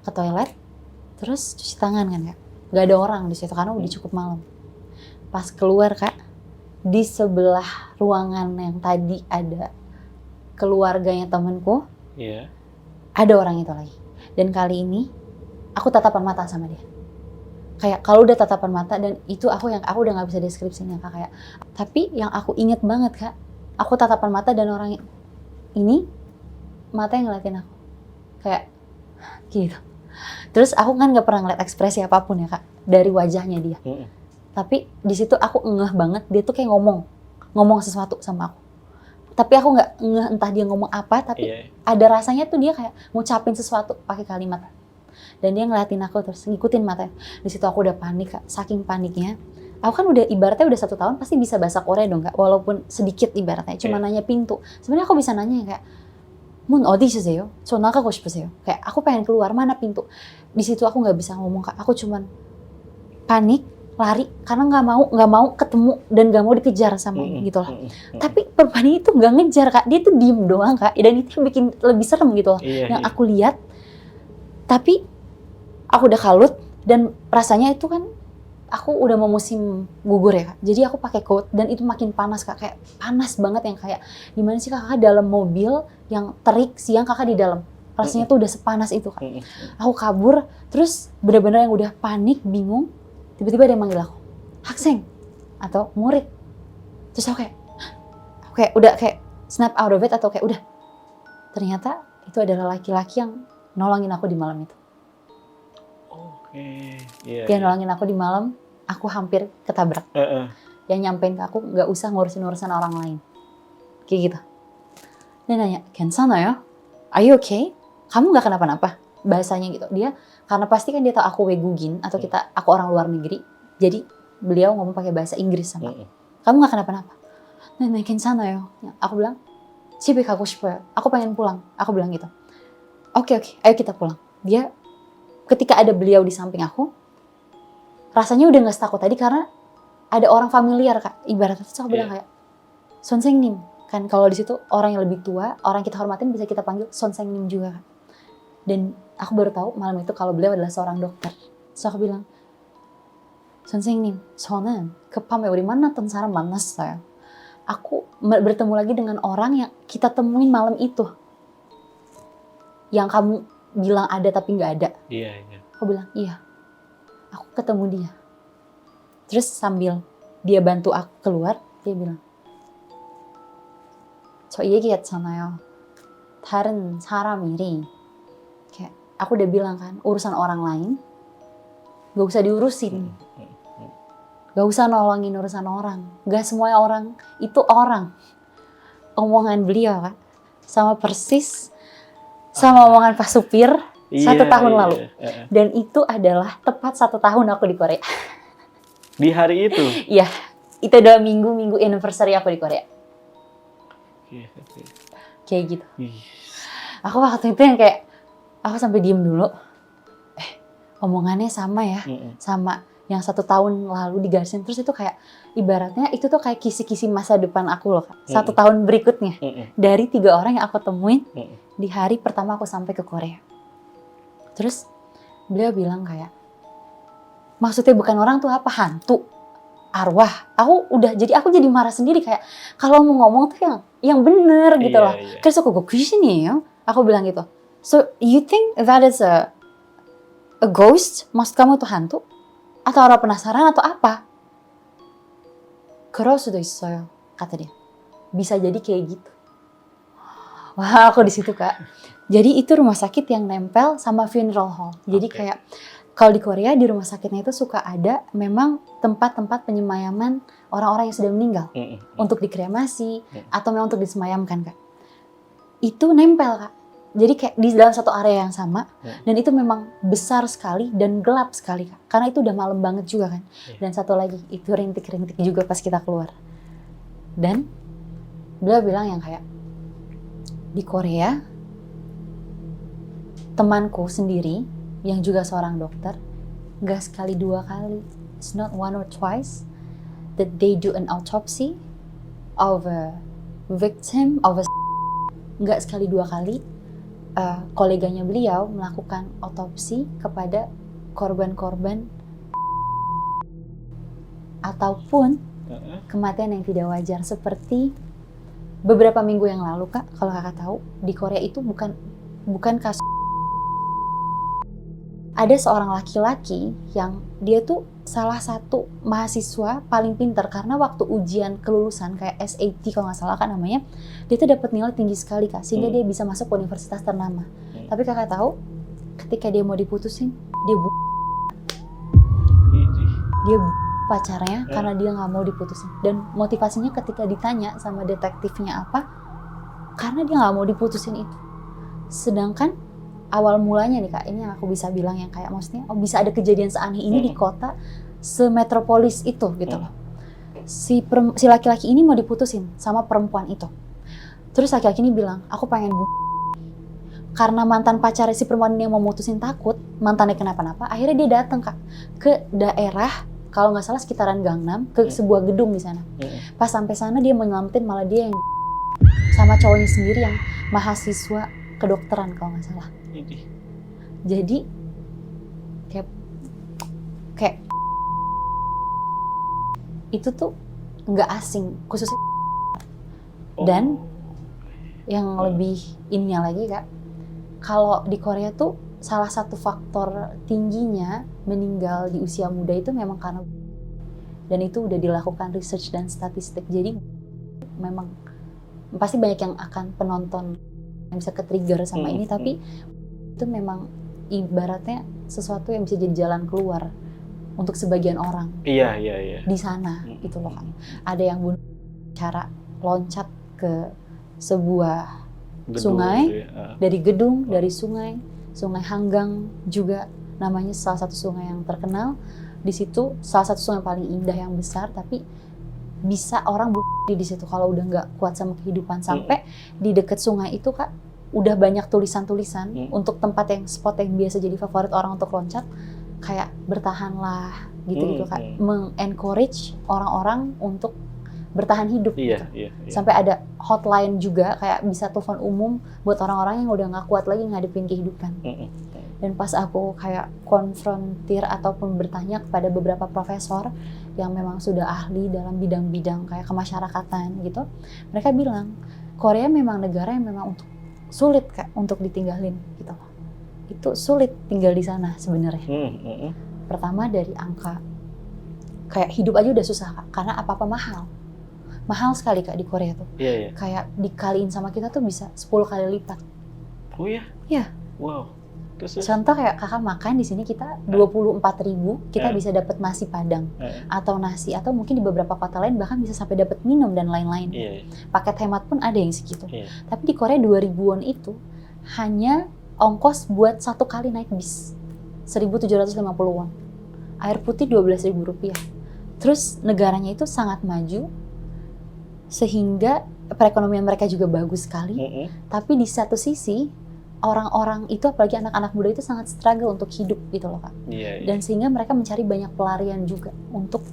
Speaker 2: Ke toilet, terus cuci tangan kan Kak, nggak ada orang di situ karena udah cukup malam. Pas keluar Kak, di sebelah ruangan yang tadi ada keluarganya temenku, ada orang itu lagi. Dan kali ini aku tatapan mata sama dia. Kayak kalau udah tatapan mata, dan itu aku udah nggak bisa deskripsinya Kak, kayak. Tapi yang aku inget banget Kak, aku tatapan mata dan orang ini mata yang ngeliatin aku kayak gitu. Terus aku kan nggak pernah ngeliat ekspresi apapun ya Kak dari wajahnya dia. Tapi di situ aku ngeh banget, dia tuh kayak ngomong sesuatu sama aku. Tapi aku nggak ngeh entah dia ngomong apa, tapi ada rasanya tuh dia kayak ngucapin sesuatu pakai kalimat. Dan dia ngeliatin aku terus ngikutin matanya. Di situ aku udah panik Kak, saking paniknya. Aku kan udah ibaratnya udah 1 tahun pasti bisa bahasa Korea dong Kak, walaupun sedikit ibaratnya, cuma nanya pintu. Sebenarnya aku bisa nanya kayak, 문 어디 있으세요? 저 나가고 싶으세요. Kayak aku pengen keluar, mana pintu? Di situ aku nggak bisa ngomong Kak. Aku cuman panik, lari karena nggak mau ketemu dan nggak mau dikejar sama gitu lah. Tapi perempuan itu nggak ngejar Kak, dia tuh diem doang Kak. Dan itu yang bikin lebih serem gitu loh. Yang aku lihat, tapi aku udah kalut dan rasanya itu kan aku udah mau musim gugur ya Kak. Jadi aku pakai coat dan itu makin panas Kak, kayak panas banget yang kayak gimana sih Kakak dalam mobil yang terik siang Kakak di dalam. Rasanya tuh udah sepanas itu Kak. Aku kabur, terus bener-bener yang udah panik, bingung, tiba-tiba ada yang manggil aku, Hakseng atau murid. Terus aku kayak udah kayak snap out of it atau kayak udah. Ternyata itu adalah laki-laki yang nolongin aku di malam itu. Dia nolongin aku di malam, aku hampir ketabrak. Dia nyampein ke aku, nggak usah ngurusin orang lain. Kayak gitu. Dia nanya, Kensana ya? Are you okay? Kamu nggak kenapa-napa? Bahasanya gitu. Dia, karena pasti kan dia tahu aku Wegugin, atau aku orang luar negeri. Jadi beliau ngomong pakai bahasa Inggris sama aku. Kamu nggak kenapa-napa? Nanya, Kensana ya? Aku bilang, Cipi kaku 싶어요. Aku pengen pulang. Aku bilang gitu. Oke, ayo kita pulang. Dia ketika ada beliau di samping aku, rasanya udah nggak setakut tadi karena ada orang familiar Kak. Ibaratnya tuh aku bilang kayak Sonseng Nim. Kan kalau di situ orang yang lebih tua, orang yang kita hormatin bisa kita panggil Sonseng Nim juga Kak. Dan aku baru tahu malam itu kalau beliau adalah seorang dokter. So aku bilang, Sonseng Nim, 저는 급함에 우리 만났던 사람 만났어요. Aku bertemu lagi dengan orang yang kita temuin malam itu. Yang kamu bilang ada tapi nggak ada. Iya. Aku bilang, iya. Aku ketemu dia. Terus sambil dia bantu aku keluar, dia bilang, 저 얘기했잖아요. 다른 사람이. Kayak, aku udah bilang kan, urusan orang lain, gak usah diurusin. Gak usah nolongin urusan orang. Gak semua orang itu orang. Omongan beliau kan, sama persis sama omongan Pak Supir 1 tahun lalu. Dan itu adalah tepat 1 tahun aku di Korea.
Speaker 1: Di hari itu?
Speaker 2: Iya, itu adalah minggu anniversary aku di Korea. Kayak gitu. Aku waktu itu yang kayak, aku sampai diem dulu. Omongannya sama ya, sama yang 1 tahun lalu di Garsin. Terus itu kayak, ibaratnya itu tuh kayak kisi-kisi masa depan aku loh Kak. 1 tahun berikutnya. Dari 3 orang yang aku temuin di hari pertama aku sampai ke Korea. Terus beliau bilang kayak, maksudnya bukan orang tuh apa? Hantu, arwah. Aku jadi marah sendiri kayak, kalau mau ngomong tuh yang bener gitu loh. Terus aku 귀신이에요? Aku bilang gitu. So you think that is a ghost? Maksud kamu tuh hantu? Atau orang penasaran atau apa? 그럴 수도 있어요, kata dia. Bisa jadi kayak gitu. Wah, aku di situ Kak. Jadi itu rumah sakit yang nempel sama funeral hall. Jadi kayak kalau di Korea di rumah sakitnya itu suka ada memang tempat-tempat penyemayaman orang-orang yang sudah meninggal untuk dikremasi atau memang untuk disemayamkan Kak. Itu nempel Kak. Jadi kayak di dalam satu area yang sama dan itu memang besar sekali dan gelap sekali Kak. Karena itu udah malam banget juga kan. Dan satu lagi itu rintik-rintik juga pas kita keluar. Dan beliau bilang yang kayak di Korea temanku sendiri yang juga seorang dokter gak sekali 2 kali, it's not 1 or twice that they do an autopsy of a victim of a gak sekali 2 kali koleganya beliau melakukan otopsi kepada korban-korban ataupun kematian yang tidak wajar seperti beberapa minggu yang lalu Kak, kalau Kakak tahu di Korea itu bukan kasus. Ada seorang laki-laki yang dia tuh salah satu mahasiswa paling pintar karena waktu ujian kelulusan kayak SAT kalau nggak salah kan namanya, dia tuh dapat nilai tinggi sekali Kak, sehingga dia bisa masuk ke universitas ternama. Tapi Kakak tahu, ketika dia mau diputusin, dia pacarnya karena dia nggak mau diputusin. Dan motivasinya ketika ditanya sama detektifnya apa, karena dia nggak mau diputusin itu. Sedangkan awal mulanya nih Kak, ini yang aku bisa bilang yang kayak maksudnya bisa ada kejadian seaneh ini di kota semetropolis itu gitu loh. Si laki-laki ini mau diputusin sama perempuan itu. Terus laki-laki ini bilang, aku pengen karena mantan pacarnya si perempuan ini yang mau mutusin takut mantannya kenapa-napa, akhirnya dia datang Kak ke daerah kalau nggak salah sekitaran Gangnam ke sebuah gedung di sana. Pas sampai sana dia menyelamatin malah dia yang sama cowoknya sendiri yang mahasiswa kedokteran kalau nggak salah. Jadi kayak itu tuh nggak asing khususnya. Dan yang lebih ininya lagi Kak, kalau di Korea tuh salah satu faktor tingginya meninggal di usia muda itu memang karena, dan itu udah dilakukan research dan statistik. Jadi memang pasti banyak yang akan penonton yang bisa ke-trigger sama ini, tapi itu memang ibaratnya sesuatu yang bisa jadi jalan keluar untuk sebagian orang.
Speaker 1: Iya.
Speaker 2: Di sana gitu loh Kak. Ada yang bunuh cara loncat ke sebuah sungai, dari gedung, dari sungai Hanggang juga namanya salah satu sungai yang terkenal. Di situ salah satu sungai paling indah yang besar, tapi bisa orang bunuh diri di situ kalau udah nggak kuat sama kehidupan. Sampai di dekat sungai itu Kak, udah banyak tulisan-tulisan untuk tempat yang spot yang biasa jadi favorit orang untuk loncat, kayak bertahanlah gitu Kak, mengencourage orang-orang untuk bertahan hidup gitu. Iya. Sampai ada hotline juga kayak bisa telepon umum buat orang-orang yang udah nggak kuat lagi ngadepin kehidupan. Dan pas aku kayak konfrontir ataupun bertanya kepada beberapa profesor yang memang sudah ahli dalam bidang-bidang kayak kemasyarakatan gitu, mereka bilang Korea memang negara yang memang sulit Kak untuk ditinggalin gitu. Itu sulit tinggal di sana sebenarnya. Pertama dari angka, kayak hidup aja udah susah Kak, karena apa-apa mahal sekali Kak di Korea tuh.
Speaker 1: Iya.
Speaker 2: Kayak dikaliin sama kita tuh bisa 10 kali lipat.
Speaker 1: Oh iya?
Speaker 2: Iya.
Speaker 1: Wow. Terus.
Speaker 2: Contoh kayak kakak makan di sini kita 24.000 kita bisa dapat nasi padang atau nasi, atau mungkin di beberapa kota lain bahkan bisa sampai dapat minum dan lain-lain. Paket hemat pun ada yang segitu. Tapi di Korea 2000-an itu hanya ongkos buat satu kali naik bis 1.750 won. Air putih 12.000 rupiah. Terus negaranya itu sangat maju sehingga perekonomian mereka juga bagus sekali. Tapi di satu sisi orang-orang itu, apalagi anak-anak muda itu sangat struggle untuk hidup gitu loh Kak. Dan sehingga mereka mencari banyak pelarian juga untuk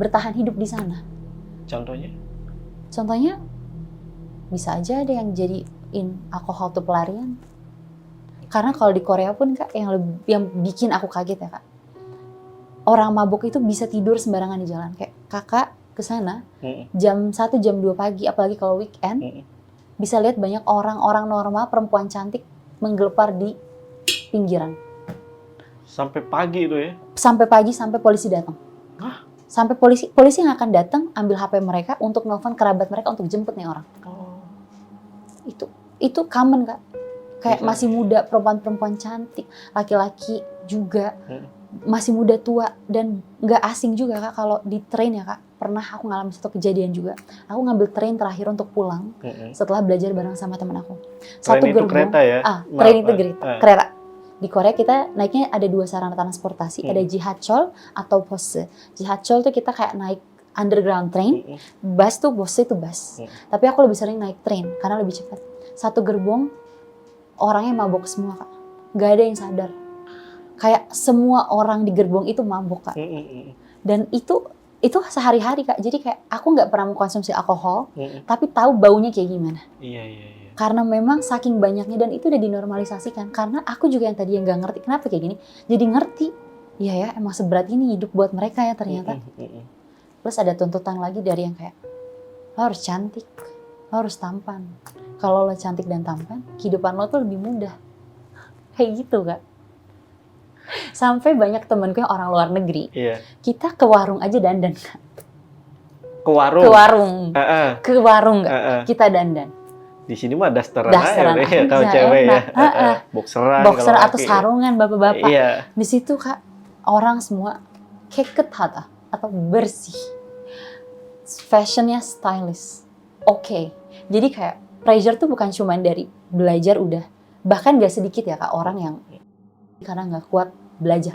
Speaker 2: bertahan hidup di sana. Contohnya bisa aja ada yang jadiin alkohol tuh pelarian. Karena kalau di Korea pun Kak, yang bikin aku kaget ya Kak, orang mabuk itu bisa tidur sembarangan di jalan. Kayak kakak kesana jam 1, jam 2 pagi, apalagi kalau weekend, bisa lihat banyak orang-orang normal, perempuan cantik menggelepar di pinggiran.
Speaker 1: Sampai pagi itu ya? Sampai
Speaker 2: pagi, sampai polisi datang.
Speaker 1: Hah?
Speaker 2: Sampai polisi yang akan datang ambil HP mereka untuk nelfon kerabat mereka untuk jemput nih orang. Itu common Kak. Kayak masih muda, perempuan-perempuan cantik, laki-laki juga masih muda tua, dan nggak asing juga Kak kalau di train ya Kak. Pernah aku ngalamin satu kejadian juga. Aku ngambil train terakhir untuk pulang setelah belajar bareng sama teman aku.
Speaker 1: Satu gerbong. Itu kereta ya?
Speaker 2: Train itu kereta. Di Korea kita naiknya ada 2 sarana transportasi, ada Jihacheol atau Bose. Jihacheol tuh kita kayak naik underground train, bus tuh Bose itu bus. Tapi aku lebih sering naik train karena lebih cepat. Satu gerbong orangnya mabok semua Kak. Gak ada yang sadar. Kayak semua orang di gerbong itu mabok Kak. Dan itu sehari-hari Kak. Jadi kayak aku nggak pernah mengkonsumsi alkohol, tapi tahu baunya kayak gimana.
Speaker 1: Iya.
Speaker 2: Karena memang saking banyaknya, dan itu udah dinormalisasikan. Karena aku juga yang tadi yang nggak ngerti kenapa kayak gini, jadi ngerti. Iya ya, emang seberat ini hidup buat mereka ya ternyata. Plus ada tuntutan lagi dari yang kayak, lo harus cantik, lo harus tampan. Kalau lo cantik dan tampan, kehidupan lo tuh lebih mudah. Kayak gitu Kak. Sampai banyak temenku yang orang luar negeri, kita ke warung aja dandan Kak. Ke warung nggak? Kita dandan.
Speaker 1: Di sini mah dasteran aja kalau cewek ya.
Speaker 2: Boxer atau sarungan bapak-bapak. Di situ Kak, orang semua keketata atau bersih. Fashionnya stylish. Oke. Jadi kayak pressure tuh bukan cuma dari belajar udah. Bahkan gak sedikit ya Kak orang yang karena gak kuat belajar.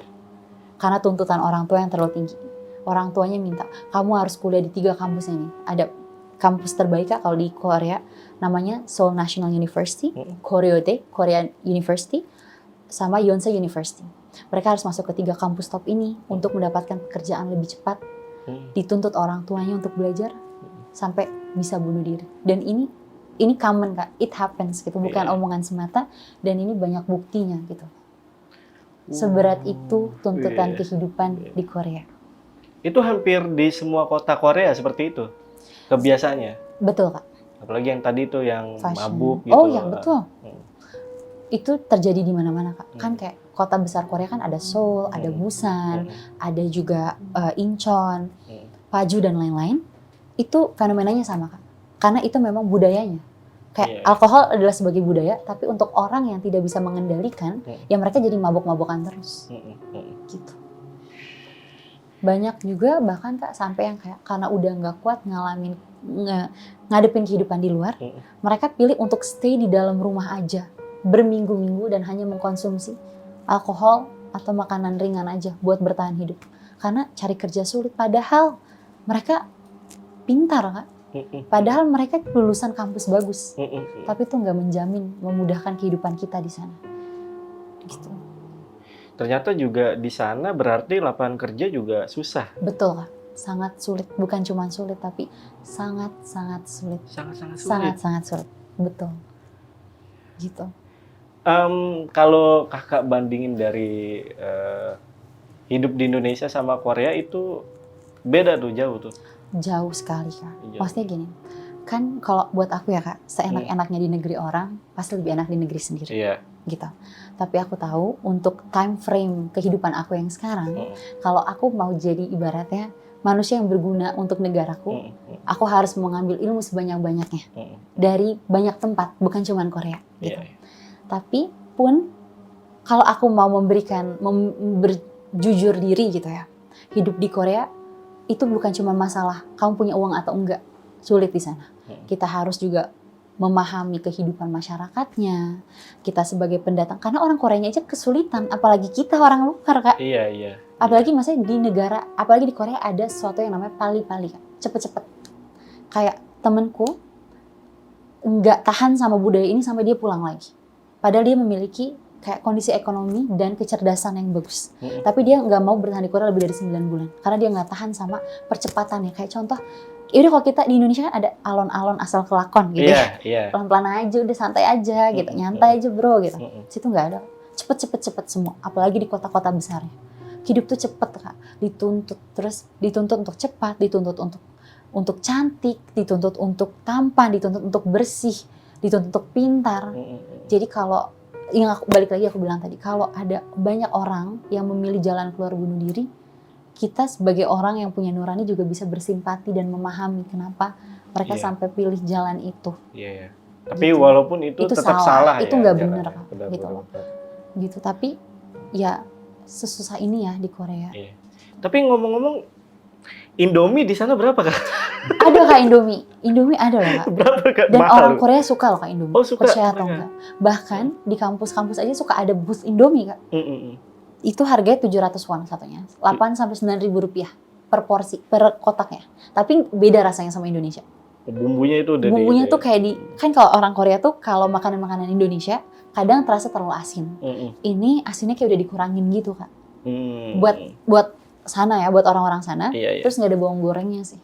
Speaker 2: Karena tuntutan orang tua yang terlalu tinggi. Orang tuanya minta, kamu harus kuliah di 3 kampus ini. Ada kampus terbaik Kak kalau di Korea, namanya Seoul National University, Koreodae, Korean University, sama Yonsei University. Mereka harus masuk ke 3 kampus top ini untuk mendapatkan pekerjaan lebih cepat. Dituntut orang tuanya untuk belajar sampai bisa bunuh diri. Dan ini common Kak, it happens gitu, bukan omongan semata, dan ini banyak buktinya gitu. Seberat itu tuntutan kehidupan di Korea.
Speaker 1: Itu hampir di semua kota Korea seperti itu kebiasaannya.
Speaker 2: Betul Kak.
Speaker 1: Apalagi yang tadi tuh yang
Speaker 2: Fashion.
Speaker 1: mabuk gitu.
Speaker 2: Oh ya betul. Itu terjadi di mana-mana Kak. Kan kayak kota besar Korea kan ada Seoul, ada Busan, ada juga Incheon, Paju dan lain-lain. Itu fenomenanya sama Kak. Karena itu memang budayanya. Kayak alkohol adalah sebagai budaya, tapi untuk orang yang tidak bisa mengendalikan, ya mereka jadi mabok-mabokan terus. Gitu. Banyak juga bahkan Kak sampai yang kayak karena udah nggak kuat ngadepin kehidupan di luar, mereka pilih untuk stay di dalam rumah aja berminggu-minggu dan hanya mengkonsumsi alkohol atau makanan ringan aja buat bertahan hidup. Karena cari kerja sulit, padahal mereka pintar Kak. Padahal mereka lulusan kampus bagus, tapi itu nggak menjamin memudahkan kehidupan kita di sana. Gitu.
Speaker 1: Ternyata juga di sana berarti lapangan kerja juga susah.
Speaker 2: Betul Kak, sangat sulit. Bukan cuma sulit, tapi sangat-sangat sulit.
Speaker 1: Sangat-sangat sulit.
Speaker 2: Sangat-sangat sulit, betul. Gitu.
Speaker 1: Kalau kakak bandingin dari hidup di Indonesia sama Korea itu beda tuh, jauh tuh.
Speaker 2: Jauh sekali Kak.
Speaker 1: Jauh.
Speaker 2: Maksudnya gini, kan kalau buat aku ya Kak, seenak-enaknya di negeri orang, pasti lebih enak di negeri sendiri.
Speaker 1: Iya.
Speaker 2: Gitu. Tapi aku tahu untuk time frame kehidupan aku yang sekarang, kalau aku mau jadi ibaratnya manusia yang berguna untuk negaraku, aku harus mengambil ilmu sebanyak-banyaknya dari banyak tempat, bukan cuma Korea. Gitu. Tapi pun kalau aku mau berjujur diri gitu ya, hidup di Korea itu bukan cuma masalah kamu punya uang atau enggak, sulit di sana. Kita harus juga memahami kehidupan masyarakatnya, kita sebagai pendatang, karena orang Koreanya aja kesulitan, apalagi kita orang luar Kak.
Speaker 1: Iya.
Speaker 2: Apalagi maksudnya di negara, apalagi di Korea ada sesuatu yang namanya pali-pali Kak, cepet-cepet. Kayak temenku nggak tahan sama budaya ini sampai dia pulang lagi. Padahal dia memiliki kayak kondisi ekonomi dan kecerdasan yang bagus. Tapi dia nggak mau bertahan di Korea lebih dari 9 bulan. Karena dia nggak tahan sama percepatannya. Kayak contoh, yaudah kalau kita di Indonesia kan ada alon-alon asal kelakon gitu ya. Pelan-pelan aja, udah santai aja gitu. Nyantai aja bro gitu. Situ nggak ada. Cepet semua. Apalagi di kota-kota besarnya. Hidup tuh cepet Kak. Dituntut. Terus dituntut untuk cepat, dituntut untuk cantik, dituntut untuk tampan, dituntut untuk bersih, dituntut untuk pintar. Jadi kalau yang balik lagi aku bilang tadi, kalau ada banyak orang yang memilih jalan keluar bunuh diri, kita sebagai orang yang punya nurani juga bisa bersimpati dan memahami kenapa mereka sampai pilih jalan itu.
Speaker 1: Iya. Tapi gitu. Walaupun itu tetap salah
Speaker 2: itu
Speaker 1: ya.
Speaker 2: Nggak benar Kak.
Speaker 1: Benar,
Speaker 2: gitu loh. Gitu. Tapi ya sesusah ini ya di Korea.
Speaker 1: Iya. Tapi ngomong-ngomong, Indomie di sana berapa Kak?
Speaker 2: Ada Kak Indomie. Indomie ada loh Kak.
Speaker 1: Berapa Kak?
Speaker 2: Dan
Speaker 1: mahal.
Speaker 2: orang Korea suka loh Kak Indomie.
Speaker 1: Oh suka?
Speaker 2: Percaya atau enggak. Bahkan di kampus-kampus aja suka ada booth Indomie Kak. Itu harganya 700 won satunya. 8 sampai 9 ribu rupiah per porsi, per kotaknya. Tapi beda rasanya sama Indonesia.
Speaker 1: Bumbunya itu udah
Speaker 2: Bumbunya tuh kayak kan kalau orang Korea tuh kalau makanan-makanan Indonesia kadang terasa terlalu asin. Ini asinnya kayak udah dikurangin gitu Kak. Buat sana ya, buat orang-orang sana.
Speaker 1: Iya.
Speaker 2: Terus nggak ada bawang gorengnya sih.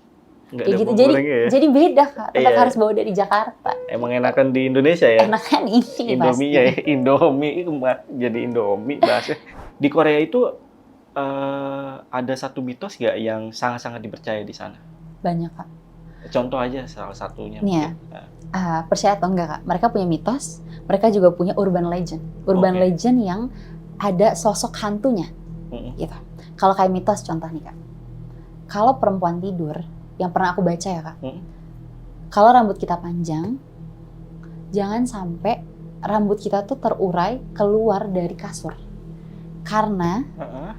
Speaker 1: Nggak
Speaker 2: kayak
Speaker 1: ada
Speaker 2: gitu.
Speaker 1: bawang gorengnya ya?
Speaker 2: Jadi beda Kak. Tetap harus bawa dari Jakarta.
Speaker 1: Emang enakan di Indonesia ya?
Speaker 2: Enakan ini
Speaker 1: Indomie ya, Indomie jadi Indomie bahasnya. Di Korea itu ada satu mitos nggak yang sangat-sangat dipercaya di sana?
Speaker 2: Banyak Kak.
Speaker 1: Contoh aja salah satunya.
Speaker 2: Nih ya, percaya atau enggak Kak? Mereka punya mitos, mereka juga punya urban legend. Urban legend yang ada sosok hantunya. Gitu. Kalau kayak mitos contoh nih Kak. Kalau perempuan tidur, yang pernah aku baca ya Kak. Kalau rambut kita panjang, jangan sampai rambut kita tuh terurai keluar dari kasur. Karena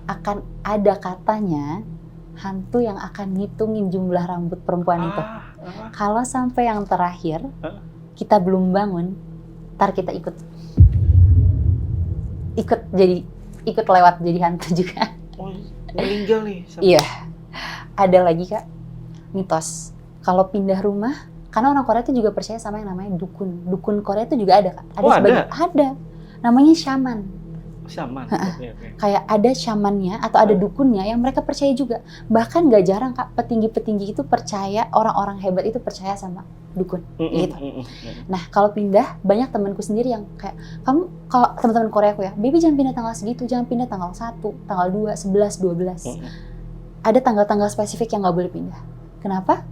Speaker 2: akan ada katanya hantu yang akan ngitungin jumlah rambut perempuan itu. Kalau sampai yang terakhir kita belum bangun, ntar kita ikut lewat jadi hantu juga.
Speaker 1: Oh, meninggal nih.
Speaker 2: Iya. Ada lagi Kak, mitos. Kalau pindah rumah, karena orang Korea itu juga percaya sama yang namanya dukun. Dukun Korea itu juga ada, Kak. Ada. Namanya shaman.
Speaker 1: Shaman.
Speaker 2: Kayak ada shamannya atau ada dukunnya yang mereka percaya juga. Bahkan nggak jarang, Kak, petinggi-petinggi itu percaya, orang-orang hebat itu percaya sama dukun gitu. Nah, kalau pindah, banyak temanku sendiri yang kayak, kamu kalau teman-teman Korea aku ya, baby jangan pindah tanggal segitu, jangan pindah tanggal 1, tanggal 2, 11, 12. Ada tanggal-tanggal spesifik yang nggak boleh pindah. Kenapa?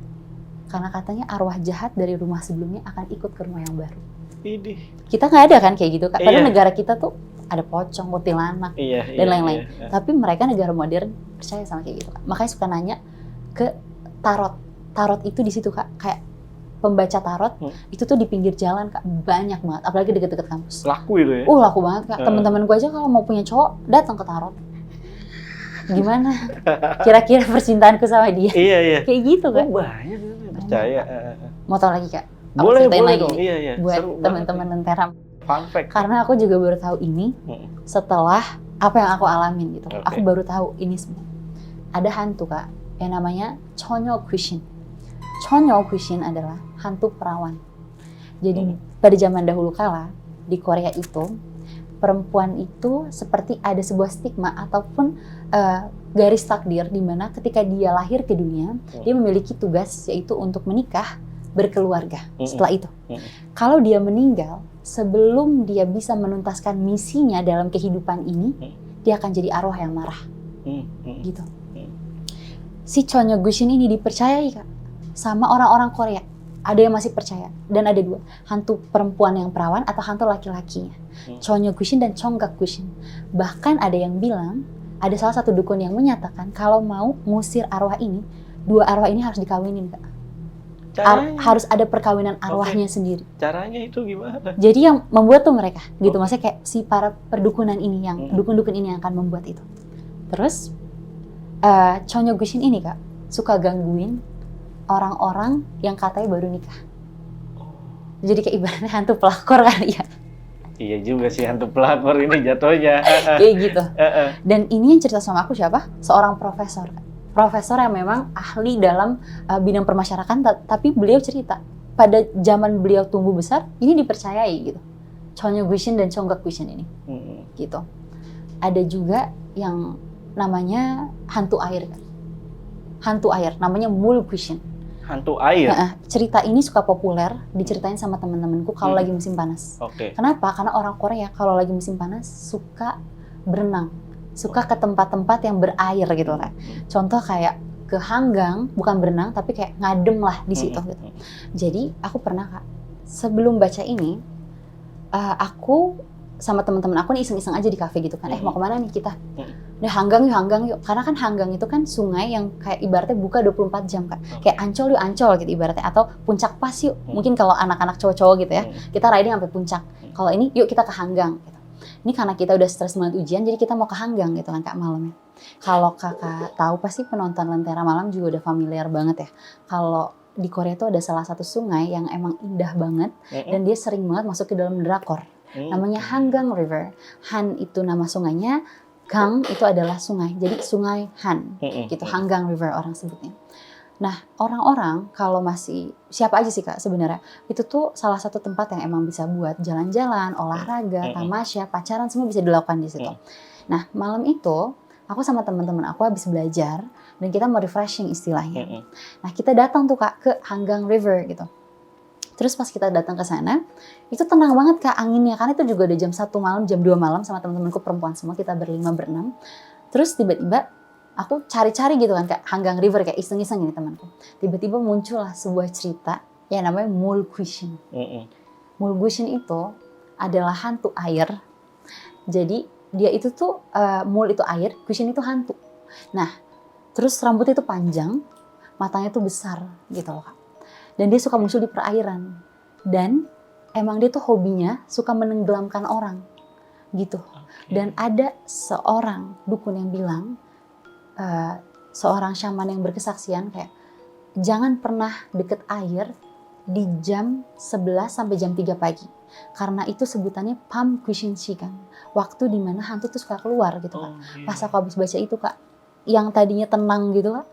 Speaker 2: Karena katanya arwah jahat dari rumah sebelumnya akan ikut ke rumah yang baru. Kita nggak ada kan kayak gitu, Kak. Padahal negara kita tuh ada pocong, kuntilanak, dan lain-lain. Tapi mereka negara modern percaya sama kayak gitu, Kak. Makanya suka nanya ke tarot. Tarot itu di situ, Kak. Kayak pembaca tarot itu tuh di pinggir jalan, Kak. Banyak banget, apalagi deket-deket kampus.
Speaker 1: Laku itu ya?
Speaker 2: Laku banget, Kak. Temen-temen gue aja kalau mau punya cowok datang ke tarot. Gimana? Kira-kira percintaanku sama dia?
Speaker 1: Iya.
Speaker 2: Kayak gitu, Kak.
Speaker 1: Banyak percaya.
Speaker 2: Mau tau lagi, Kak?
Speaker 1: Boleh dong. Iya.
Speaker 2: Buat teman-teman Lentera.
Speaker 1: Fun fact.
Speaker 2: Karena aku juga baru tahu ini setelah apa yang aku alamin gitu.
Speaker 1: Okay.
Speaker 2: Aku baru tahu ini semua. Ada hantu, Kak, yang namanya Chonyo Gushin. Chonyo Gushin adalah hantu perawan. Jadi pada zaman dahulu kala di Korea itu perempuan itu seperti ada sebuah stigma ataupun garis takdir di mana ketika dia lahir ke dunia, dia memiliki tugas yaitu untuk menikah, berkeluarga. Setelah itu, kalau dia meninggal, sebelum dia bisa menuntaskan misinya dalam kehidupan ini, dia akan jadi arwah yang marah. Gitu. Si Chonyo Gushin ini dipercayai, Kak, sama orang-orang Korea. Ada yang masih percaya, dan ada dua, hantu perempuan yang perawan atau hantu laki-lakinya. Chonyo Gushin dan Chonggak Gushin. Bahkan ada yang bilang, ada salah satu dukun yang menyatakan kalau mau ngusir arwah ini, dua arwah ini harus dikawinin, Kak. Harus ada perkawinan arwahnya sendiri.
Speaker 1: Caranya itu gimana?
Speaker 2: Jadi yang membuat tuh mereka, gitu. Maksudnya kayak si para perdukunan ini, yang dukun-dukun ini yang akan membuat itu. Terus, Chonyo Gushin ini, Kak, suka gangguin orang-orang yang katanya baru nikah. Jadi kayak ibaratnya hantu pelakor kali ya.
Speaker 1: Iya juga sih, hantu pelakor ini jatuhnya.
Speaker 2: Kayak gitu. Dan ini yang cerita sama aku siapa? Seorang profesor, Kak. Profesor yang memang ahli dalam bidang permasyarakatan, tapi beliau cerita pada zaman beliau tumbuh besar ini dipercayai gitu. Chonyo Gushin dan Chonggak Gushin ini, gitu. Ada juga yang namanya hantu air, kan? Hantu air, namanya Mul Gushin.
Speaker 1: Hantu air.
Speaker 2: Cerita ini suka populer diceritain sama teman-temanku kalau lagi musim panas. Kenapa? Karena orang Korea kalau lagi musim panas suka berenang. Suka ke tempat-tempat yang berair gitu kan. Contoh kayak ke Hanggang, bukan berenang tapi kayak ngadem lah di situ gitu. Jadi aku pernah, Kak, sebelum baca ini, aku sama teman-teman aku nih iseng-iseng aja di kafe gitu kan. Mau kemana nih kita? Udah Hanggang yuk. Karena kan Hanggang itu kan sungai yang kayak ibaratnya buka 24 jam, Kak. Kayak Ancol yuk, Ancol gitu ibaratnya. Atau Puncak Pas yuk. Mungkin kalau anak-anak cowok-cowok gitu ya. Kita riding sampai puncak. Kalau ini yuk kita ke Hanggang gitu. Ini karena kita udah stres banget ujian, jadi kita mau ke Hanggang gitu kan, Kak, malamnya. Kalau Kakak tahu, pasti penonton Lentera Malam juga udah familiar banget ya. Kalau di Korea itu ada salah satu sungai yang emang indah banget, dan dia sering banget masuk ke dalam drakor. Namanya Hanggang River. Han itu nama sungainya, Gang itu adalah sungai, jadi sungai Han, gitu. Hanggang River orang sebutnya. Nah, orang-orang kalau masih, siapa aja sih, Kak, sebenarnya, itu tuh salah satu tempat yang emang bisa buat jalan-jalan, olahraga, tamasya, pacaran, semua bisa dilakukan di situ. Nah, malam itu, aku sama teman-teman aku habis belajar, dan kita mau refreshing istilahnya. Nah, kita datang tuh, Kak, ke Hanggang River gitu. Terus pas kita datang ke sana, itu tenang banget, Kak, anginnya. Karena itu juga udah jam 1 malam, jam 2 malam sama teman-temanku perempuan semua, kita berlima, berenam. Terus tiba-tiba aku cari-cari gitu kan, kayak Hanggang River, kayak iseng-iseng ini temanku. Tiba-tiba muncullah sebuah cerita yang namanya Mul Gushin. Mul Gushin itu adalah hantu air. Jadi dia itu tuh, Mul itu air, Gushin itu hantu. Nah, terus rambutnya itu panjang, matanya tuh besar gitu loh, Kak. Dan dia suka muncul di perairan. Dan emang dia tuh hobinya suka menenggelamkan orang gitu. Dan ada seorang dukun yang bilang, seorang shaman yang berkesaksian kayak, jangan pernah deket air di jam 11 sampai jam 3 pagi. Karena itu sebutannya Pam Gushin Shikan. Waktu dimana hantu tuh suka keluar gitu, Kak. Pas aku habis baca itu, Kak, yang tadinya tenang gitu, Kak,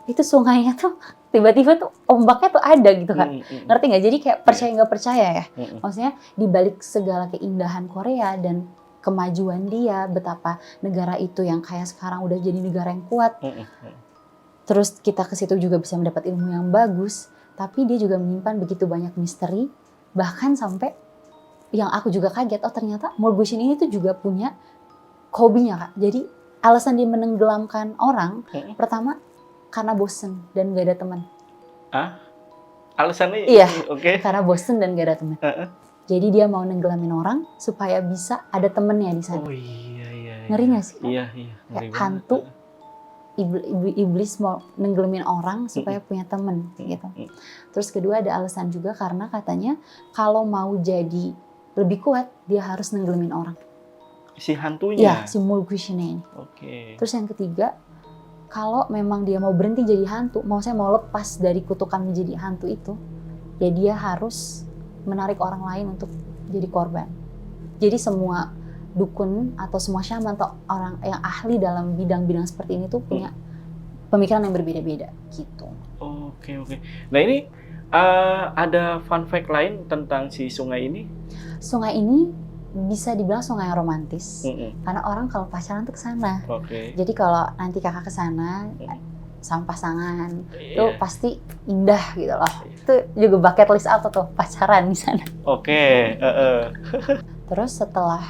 Speaker 2: itu sungainya tuh tiba-tiba tuh ombaknya tuh ada gitu kan. Ngerti nggak? Jadi kayak percaya nggak percaya ya. Maksudnya di balik segala keindahan Korea dan kemajuan dia, betapa negara itu yang kayak sekarang udah jadi negara yang kuat. Terus kita ke situ juga bisa mendapat ilmu yang bagus, tapi dia juga menyimpan begitu banyak misteri, bahkan sampai yang aku juga kaget, oh ternyata Mulguishin ini tuh juga punya hobinya Kak. Jadi alasan dia menenggelamkan orang, pertama karena bosen dan gak ada teman.
Speaker 1: Alasannya?
Speaker 2: Iya,
Speaker 1: Oke.
Speaker 2: karena bosen dan gak ada teman. Jadi dia mau nenggelamin orang supaya bisa ada temennya di sana.
Speaker 1: Oh iya.
Speaker 2: Ngeri gak sih Kak?
Speaker 1: Iya.
Speaker 2: Kayak hantu, iblis mau nenggelamin orang supaya punya temen gitu. Terus kedua ada alasan juga karena katanya kalau mau jadi lebih kuat dia harus nenggelamin orang.
Speaker 1: Si hantunya?
Speaker 2: Iya, si Mulguishin ini.
Speaker 1: Oke.
Speaker 2: Terus yang ketiga, kalau memang dia mau berhenti jadi hantu, mau lepas dari kutukan menjadi hantu itu, ya dia harus menarik orang lain untuk jadi korban. Jadi semua dukun atau semua syaman atau orang yang ahli dalam bidang-bidang seperti ini tuh punya pemikiran yang berbeda-beda gitu.
Speaker 1: Oke. Nah ini ada fun fact lain tentang si sungai ini?
Speaker 2: Sungai ini bisa dibilang sungai yang romantis karena orang kalau pacaran tuh ke sana. Jadi kalau nanti kakak ke sana sama pasangan tuh pasti indah gitu loh. Itu juga bucket list aku tuh pacaran di sana. Terus setelah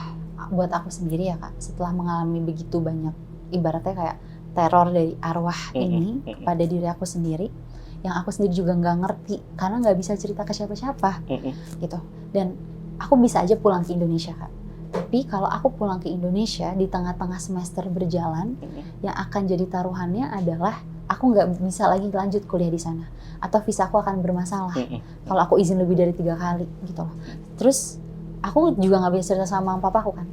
Speaker 2: buat aku sendiri ya Kak, setelah mengalami begitu banyak ibaratnya kayak teror dari arwah ini kepada diri aku sendiri, yang aku sendiri juga nggak ngerti karena nggak bisa cerita ke siapa-siapa gitu. Dan aku bisa aja pulang ke Indonesia Kak. Tapi kalau aku pulang ke Indonesia di tengah-tengah semester berjalan, yang akan jadi taruhannya adalah aku nggak bisa lagi lanjut kuliah di sana, atau visa aku akan bermasalah kalau aku izin lebih dari 3 kali gitu loh. Terus aku juga nggak bisa cerita sama mama papaku kan.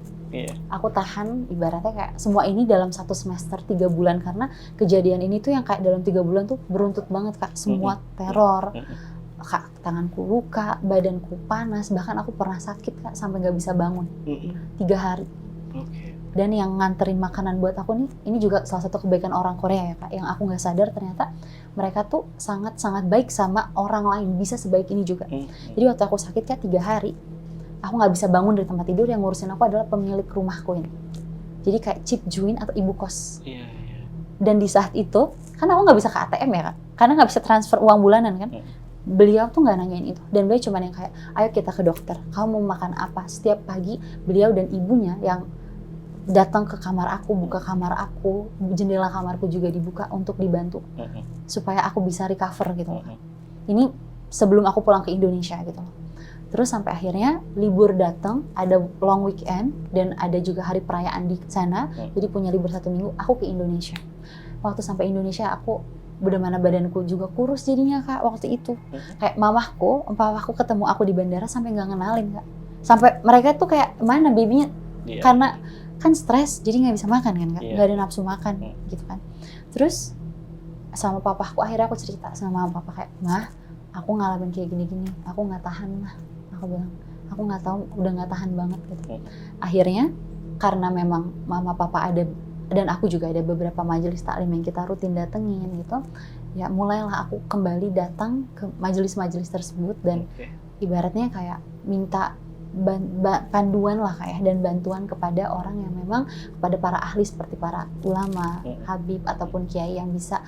Speaker 2: Aku tahan ibaratnya kayak semua ini dalam 1 semester 3 bulan karena kejadian ini tuh yang kayak dalam 3 bulan tuh beruntut banget Kak. Semua teror, Kak, tanganku luka, badanku panas, bahkan aku pernah sakit Kak sampai nggak bisa bangun 3 hari. Dan yang nganterin makanan buat aku nih, ini juga salah satu kebaikan orang Korea ya Kak, yang aku nggak sadar ternyata mereka tuh sangat-sangat baik sama orang lain, bisa sebaik ini juga. Jadi waktu aku sakit Kak 3 hari, aku nggak bisa bangun dari tempat tidur, yang ngurusin aku adalah pemilik rumahku ini. Jadi kayak Cip Juin atau ibu kos. Dan di saat itu, kan aku nggak bisa ke ATM ya Kak, karena nggak bisa transfer uang bulanan kan. Beliau tuh nggak nanyain itu, dan beliau cuma yang kayak, ayo kita ke dokter, kamu mau makan apa? Setiap pagi beliau dan ibunya yang datang ke kamar aku, buka kamar aku, jendela kamarku juga dibuka untuk dibantu supaya aku bisa recover gitu loh. Ini sebelum aku pulang ke Indonesia gitu loh. Terus sampai akhirnya libur datang, ada long weekend dan ada juga hari perayaan di sana. Jadi punya libur 1 minggu, aku ke Indonesia. Waktu sampai Indonesia aku bener-bener badanku juga kurus jadinya Kak waktu itu. Kayak papaku ketemu aku di bandara sampai nggak ngenalin Kak. Sampai mereka tuh kayak mana babynya, karena kan stres jadi nggak bisa makan kan Kak, nggak ada nafsu makan gitu kan. Terus sama papaku akhirnya aku cerita sama mama papa kayak, mah aku ngalamin kayak gini-gini, aku nggak tahan mah. Aku bilang, aku nggak tahu, udah nggak tahan banget gitu. Akhirnya karena memang mama papa ada dan aku juga ada beberapa majelis taklim yang kita rutin datengin gitu, ya mulailah aku kembali datang ke majelis-majelis tersebut dan ibaratnya kayak minta panduan lah kayak dan bantuan kepada orang yang memang, kepada para ahli seperti para ulama, habib ataupun kiai yang bisa.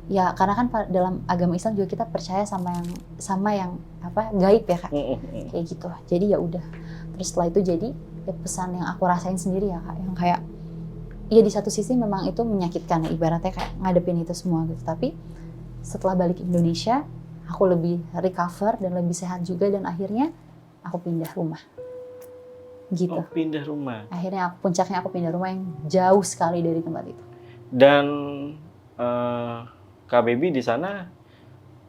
Speaker 2: Ya karena kan dalam agama Islam juga kita percaya sama yang apa gaib ya Kak, kayak gitu. Jadi ya udah. Terus setelah itu jadi ya pesan yang aku rasain sendiri ya Kak, yang kayak ya di satu sisi memang itu menyakitkan ya, ibaratnya kayak ngadepin itu semua gitu. Tapi setelah balik ke Indonesia, aku lebih recover dan lebih sehat juga dan akhirnya aku pindah rumah. Gitu.
Speaker 1: Oh, pindah rumah.
Speaker 2: Akhirnya puncaknya aku pindah rumah yang jauh sekali dari tempat itu.
Speaker 1: Dan Kak Baby di sana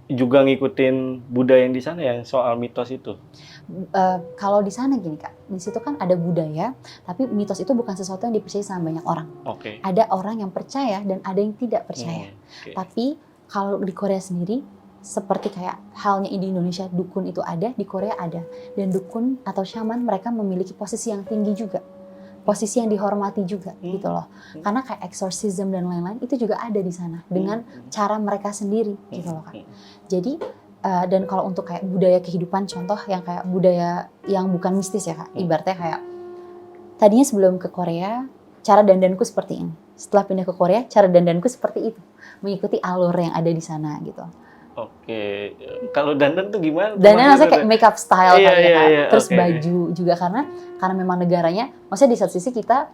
Speaker 1: juga ngikutin budaya yang di sana yang soal mitos itu?
Speaker 2: Kalau di sana gini Kak, di situ kan ada budaya, tapi mitos itu bukan sesuatu yang dipercaya sama banyak orang. Ada orang yang percaya dan ada yang tidak percaya. Tapi kalau di Korea sendiri, seperti kayak halnya di Indonesia dukun itu ada, di Korea ada. Dan dukun atau syaman mereka memiliki posisi yang tinggi juga. posisi yang dihormati juga gitu loh. Karena kayak exorcism dan lain-lain itu juga ada di sana dengan cara mereka sendiri gitu loh Kak. Jadi dan kalau untuk kayak budaya kehidupan, contoh yang kayak budaya yang bukan mistis ya Kak, ibaratnya kayak tadinya sebelum ke Korea cara dandanku seperti ini, setelah pindah ke Korea cara dandanku seperti itu, mengikuti alur yang ada di sana gitu.
Speaker 1: Oke, kalau dandan tuh gimana?
Speaker 2: Dandan maksudnya kayak makeup style
Speaker 1: iya,
Speaker 2: kali ya Kak.
Speaker 1: iya,
Speaker 2: Terus
Speaker 1: oke.
Speaker 2: baju juga karena memang negaranya, maksudnya di satu sisi kita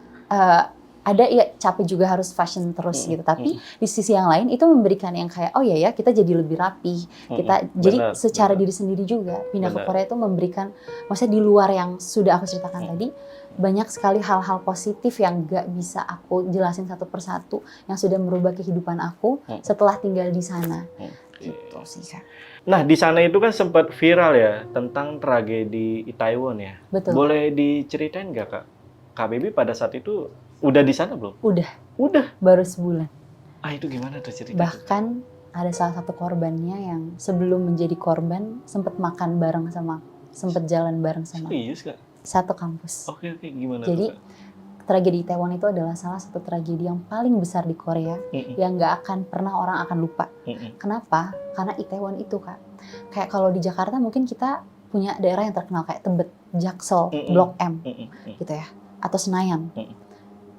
Speaker 2: ada ya capek juga harus fashion terus gitu, tapi di sisi yang lain itu memberikan yang kayak oh ya kita jadi lebih rapi, kita jadi secara diri sendiri juga pindah ke Korea itu memberikan, maksudnya di luar yang sudah aku ceritakan tadi banyak sekali hal-hal positif yang gak bisa aku jelasin satu persatu yang sudah merubah kehidupan aku setelah tinggal di sana. Gitu sih Kak.
Speaker 1: Nah di sana itu kan sempat viral ya tentang tragedi Itaewon ya.
Speaker 2: Betul.
Speaker 1: Boleh diceritain nggak Kak? Kak Baby pada saat itu udah di sana belum?
Speaker 2: Udah. Baru sebulan.
Speaker 1: Itu gimana tuh ceritanya?
Speaker 2: Bahkan ada salah satu korbannya yang sebelum menjadi korban sempat makan bareng sama, sempat jalan bareng sama.
Speaker 1: Serius Kak?
Speaker 2: Satu kampus.
Speaker 1: Oke, gimana
Speaker 2: jadi,
Speaker 1: tuh Kak?
Speaker 2: Tragedi Itaewon itu adalah salah satu tragedi yang paling besar di Korea yang nggak akan pernah orang akan lupa. Kenapa? Karena Itaewon itu Kak, kayak kalau di Jakarta mungkin kita punya daerah yang terkenal kayak Tebet, Jaksel, Blok M, gitu ya, atau Senayan.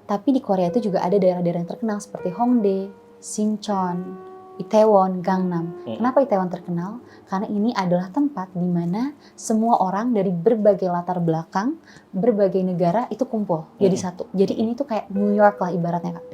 Speaker 2: Tapi di Korea itu juga ada daerah-daerah yang terkenal seperti Hongdae, Sinchon, Itaewon, Gangnam. Kenapa Itaewon terkenal? Karena ini adalah tempat di mana semua orang dari berbagai latar belakang, berbagai negara itu kumpul jadi satu. Jadi ini tuh kayak New York lah ibaratnya Kak.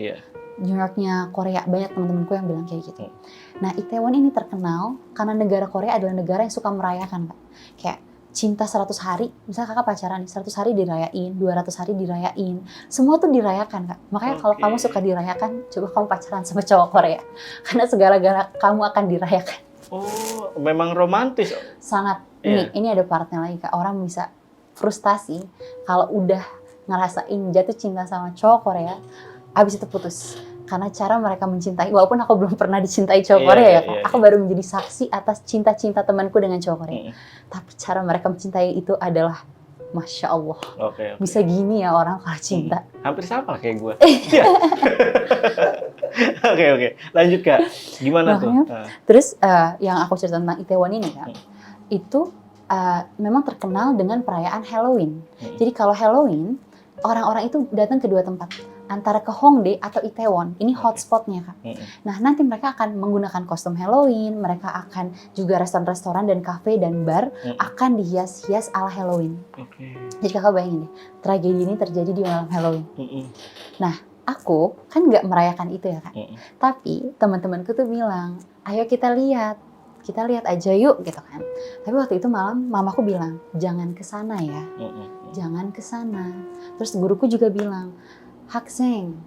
Speaker 2: New Yorknya Korea, banyak teman-temanku yang bilang kayak gitu. Nah Itaewon ini terkenal karena negara Korea adalah negara yang suka merayakan Kak. Kayak cinta 100 hari, misalnya kakak pacaran nih, 100 hari dirayain, 200 hari dirayain. Semua tuh dirayakan Kak. Makanya kalau kamu suka dirayakan, coba kamu pacaran sama cowok Korea. Karena segala-gala kamu akan dirayakan.
Speaker 1: Oh, memang romantis.
Speaker 2: Sangat. Ini ada partnya lagi Kak. Orang bisa frustasi kalau udah ngerasain jatuh cinta sama cowok Korea, abis itu putus. Karena cara mereka mencintai, walaupun aku belum pernah dicintai cowok Korea ya Kak. Aku baru menjadi saksi atas cinta-cinta temanku dengan cowok Korea. Tapi cara mereka mencintai itu adalah Masya Allah. Bisa gini ya orang kalau cinta.
Speaker 1: Hampir sama kayak gue. Oke. Lanjut Kak. Gimana tuh?
Speaker 2: Terus yang aku cerita tentang Itaewon ini Kak, itu memang terkenal dengan perayaan Halloween. Jadi kalau Halloween, orang-orang itu datang ke dua tempat. Antara ke Hongdae atau Itaewon, ini hotspotnya Kak. Nah nanti mereka akan menggunakan kostum Halloween, mereka akan juga restoran-restoran dan kafe dan bar akan dihias-hias ala Halloween. Jadi kakak bayangin deh, tragedi ini terjadi di malam Halloween. Nah aku kan nggak merayakan itu ya Kak, tapi teman-temanku tuh bilang, ayo kita lihat aja yuk gitu kan. Tapi waktu itu malam mamaku bilang, jangan ke sana ya, jangan ke sana. Terus guruku juga bilang, 학생,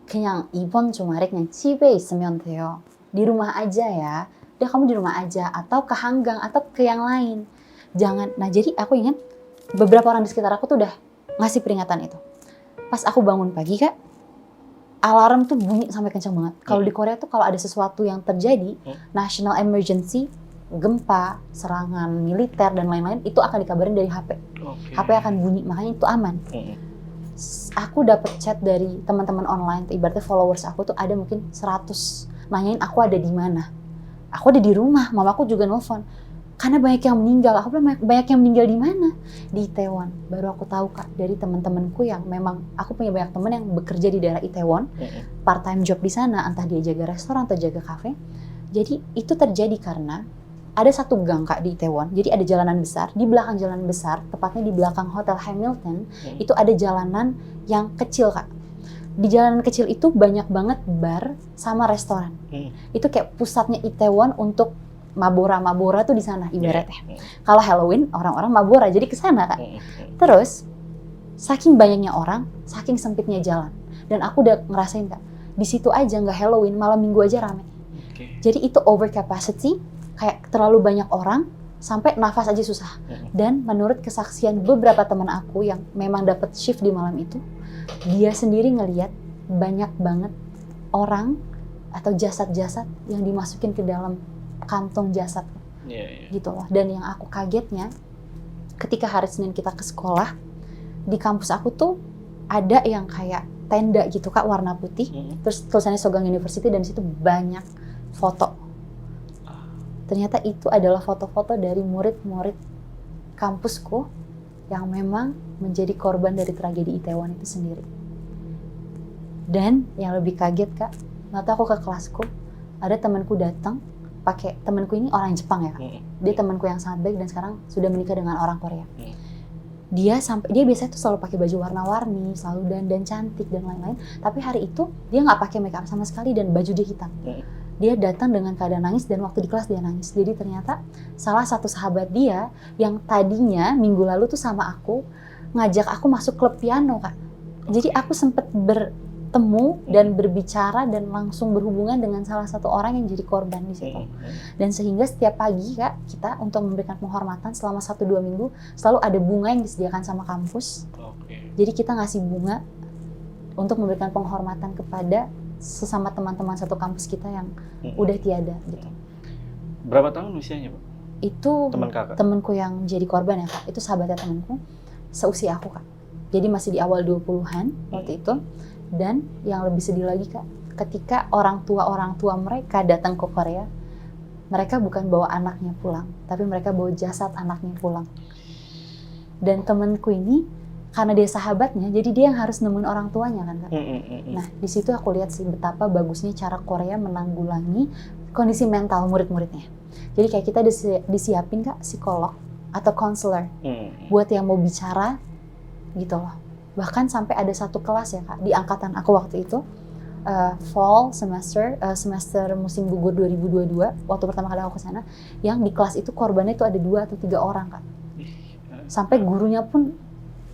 Speaker 2: 그냥 이번 주말에 그냥 집에 있으면 돼요. Di rumah aja ya. Udah kamu di rumah aja atau ke Hanggang atau ke yang lain. Jangan. Nah, jadi aku ingat beberapa orang di sekitar aku tuh udah ngasih peringatan itu. Pas aku bangun pagi Kak, alarm tuh bunyi sampai kencang banget. Kalau di Korea tuh kalau ada sesuatu yang terjadi, national emergency, gempa, serangan militer dan lain-lain itu akan dikabarin dari HP. HP akan bunyi, makanya itu aman. Aku dapat chat dari teman-teman online, ibaratnya followers aku tuh ada mungkin 100 nanyain aku ada di mana. Aku ada di rumah, mamaku juga nelfon. Karena banyak yang meninggal, aku bilang banyak yang meninggal di mana? Di Itaewon. Baru aku tahu Kak dari teman-temanku yang memang aku punya banyak teman yang bekerja di daerah Itaewon, part time job di sana, entah dia jaga restoran atau jaga kafe. Jadi itu terjadi karena ada satu gang Kak di Itaewon, jadi ada jalanan besar, di belakang jalanan besar, tepatnya di belakang Hotel Hamilton, itu ada jalanan yang kecil Kak. Di jalanan kecil itu banyak banget bar sama restoran. Itu kayak pusatnya Itaewon untuk mabora tuh di sana ibaratnya. Kalau Halloween, orang-orang mabora, jadi ke sana Kak. Terus, saking banyaknya orang, saking sempitnya jalan. Dan aku udah ngerasain Kak, di situ aja nggak Halloween, malam minggu aja rame. Jadi itu over capacity, kayak terlalu banyak orang sampai nafas aja susah. Dan menurut kesaksian beberapa teman aku yang memang dapat shift di malam itu, dia sendiri ngelihat banyak banget orang atau jasad-jasad yang dimasukin ke dalam kantong jasad. Gitu loh. Dan yang aku kagetnya, ketika hari Senin kita ke sekolah, di kampus aku tuh ada yang kayak tenda gitu Kak, warna putih. Terus tulisannya Sogang University dan di situ banyak foto. Ternyata itu adalah foto-foto dari murid-murid kampusku yang memang menjadi korban dari tragedi Itaewon itu sendiri. Dan yang lebih kaget Kak, waktu aku ke kelasku, ada temanku datang pakai, temanku ini orang Jepang ya Kak. Dia temanku yang sangat baik dan sekarang sudah menikah dengan orang Korea. Dia biasanya tuh selalu pakai baju warna-warni, selalu dandan cantik dan lain-lain. Tapi hari itu dia nggak pakai make up sama sekali dan baju dia hitam. Dia datang dengan keadaan nangis dan waktu di kelas dia nangis. Jadi ternyata salah satu sahabat dia yang tadinya minggu lalu tuh sama aku ngajak aku masuk klub piano Kak. Jadi aku sempet bertemu dan berbicara dan langsung berhubungan dengan salah satu orang yang jadi korban di situ. Dan sehingga setiap pagi Kak, kita untuk memberikan penghormatan selama 1-2 minggu selalu ada bunga yang disediakan sama kampus. Jadi kita ngasih bunga untuk memberikan penghormatan kepada sesama teman-teman satu kampus kita yang udah tiada gitu.
Speaker 1: Berapa tahun usianya, Pak?
Speaker 2: Itu
Speaker 1: teman kakak?
Speaker 2: Temanku yang jadi korban ya Kak, itu sahabatnya temanku seusia aku Kak. Jadi masih di awal 20-an waktu itu. Dan yang lebih sedih lagi Kak, ketika orang tua mereka datang ke Korea, mereka bukan bawa anaknya pulang, tapi mereka bawa jasad anaknya pulang. Dan temanku ini, karena dia sahabatnya, jadi dia yang harus nemuin orang tuanya kan Kak. Nah di situ aku lihat sih betapa bagusnya cara Korea menanggulangi kondisi mental murid-muridnya. Jadi kayak kita disiapin Kak psikolog atau counselor buat yang mau bicara gitu loh. Bahkan sampai ada satu kelas ya Kak, di angkatan aku waktu itu, fall semester musim gugur 2022, waktu pertama kali aku kesana, yang di kelas itu korbannya itu ada 2 atau 3 orang Kak. Sampai gurunya pun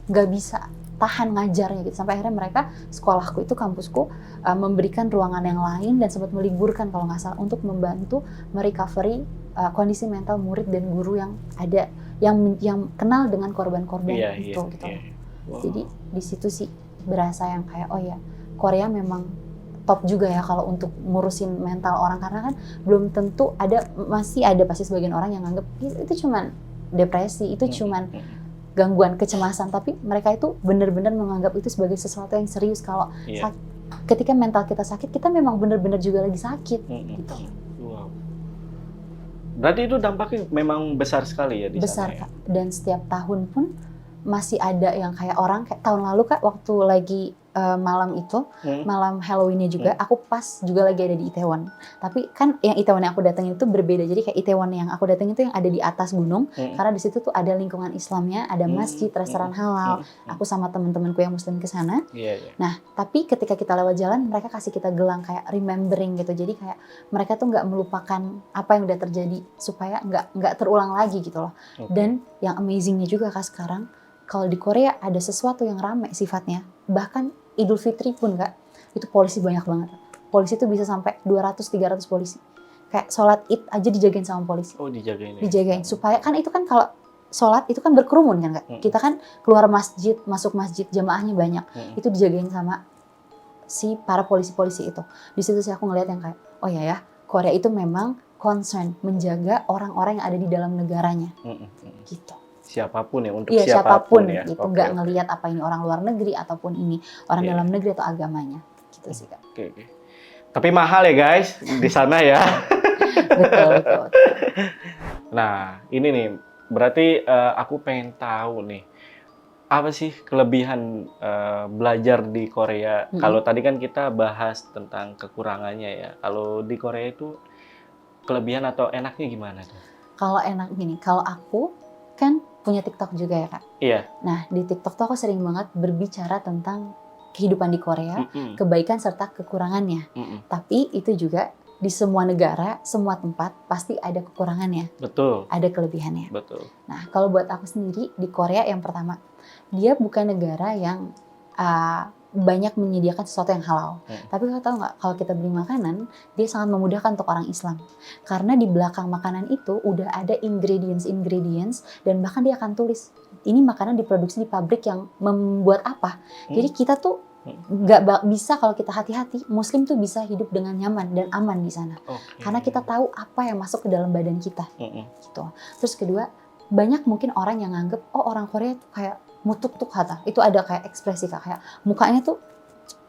Speaker 2: nggak bisa tahan ngajarnya gitu. Sampai akhirnya mereka, sekolahku itu, kampusku, memberikan ruangan yang lain dan sempat meliburkan kalau nggak salah untuk membantu merecovery kondisi mental murid dan guru yang ada, yang kenal dengan korban-korban itu gitu. Wow. Jadi di situ sih berasa yang kayak oh ya, Korea memang top juga ya kalau untuk ngurusin mental orang, karena kan belum tentu masih ada pasti sebagian orang yang nganggep itu cuman depresi, itu cuman gangguan kecemasan, tapi mereka itu benar-benar menganggap itu sebagai sesuatu yang serius. Kalau ketika mental kita sakit, kita memang benar-benar juga lagi sakit gitu.
Speaker 1: Wow. Berarti itu dampaknya memang besar sekali ya di
Speaker 2: besar,
Speaker 1: sana.
Speaker 2: Kak. Dan setiap tahun pun masih ada yang kayak orang, kayak tahun lalu Kak, waktu lagi malam itu, malam Halloween-nya juga, aku pas juga lagi ada di Itaewon. Tapi kan yang Itaewon yang aku datengin itu berbeda. Jadi kayak Itaewon yang aku datengin itu yang ada di atas gunung, karena di situ tuh ada lingkungan Islamnya, ada masjid, restoran halal. Aku sama teman-temanku yang muslim ke sana. Nah, tapi ketika kita lewat jalan, mereka kasih kita gelang kayak remembering gitu. Jadi kayak mereka tuh nggak melupakan apa yang udah terjadi supaya nggak terulang lagi gitu loh. Dan yang amazing-nya juga Kak sekarang, kalau di Korea ada sesuatu yang rame sifatnya, bahkan Idul Fitri pun Kak, itu polisi banyak banget. Polisi tuh bisa sampai 200-300 polisi. Kayak sholat Id aja dijagain sama polisi.
Speaker 1: Oh, dijagain ya?
Speaker 2: Dijagain, supaya kan itu kan kalau sholat itu kan berkerumun kan Kak. Kita kan keluar masjid, masuk masjid, jamaahnya banyak. Itu dijagain sama si para polisi-polisi itu. Di situ sih aku ngeliat yang kayak, oh ya, Korea itu memang concern menjaga orang-orang yang ada di dalam negaranya. Gitu.
Speaker 1: Siapapun ya, untuk
Speaker 2: siapapun
Speaker 1: ya.
Speaker 2: Gitu, nggak ngelihat apa ini orang luar negeri ataupun ini orang dalam negeri atau agamanya, gitu sih Kak.
Speaker 1: Oke. Tapi mahal ya guys di sana ya.
Speaker 2: betul.
Speaker 1: Nah ini nih, berarti aku pengen tahu nih, apa sih kelebihan belajar di Korea? Kalau tadi kan kita bahas tentang kekurangannya ya, kalau di Korea itu kelebihan atau enaknya gimana tuh?
Speaker 2: Kalau enak gini, kalau aku kan punya TikTok juga ya Kak.
Speaker 1: Iya.
Speaker 2: Nah di TikTok tuh aku sering banget berbicara tentang kehidupan di Korea, kebaikan serta kekurangannya. Tapi itu juga di semua negara, semua tempat pasti ada kekurangannya.
Speaker 1: Betul.
Speaker 2: Ada kelebihannya.
Speaker 1: Betul.
Speaker 2: Nah kalau buat aku sendiri di Korea, yang pertama, dia bukan negara yang banyak menyediakan sesuatu yang halal. Tapi kau tahu nggak, kalau kita beli makanan, dia sangat memudahkan untuk orang Islam. Karena di belakang makanan itu udah ada ingredients, dan bahkan dia akan tulis, ini makanan diproduksi di pabrik yang membuat apa. Jadi kita tuh nggak bisa, kalau kita hati-hati, Muslim tuh bisa hidup dengan nyaman dan aman di sana. Karena kita tahu apa yang masuk ke dalam badan kita. Gitu. Terus kedua, banyak mungkin orang yang nganggep, oh orang Korea tuh kayak mutuk tuh kata. Itu ada kayak ekspresi Kak, kayak mukanya tuh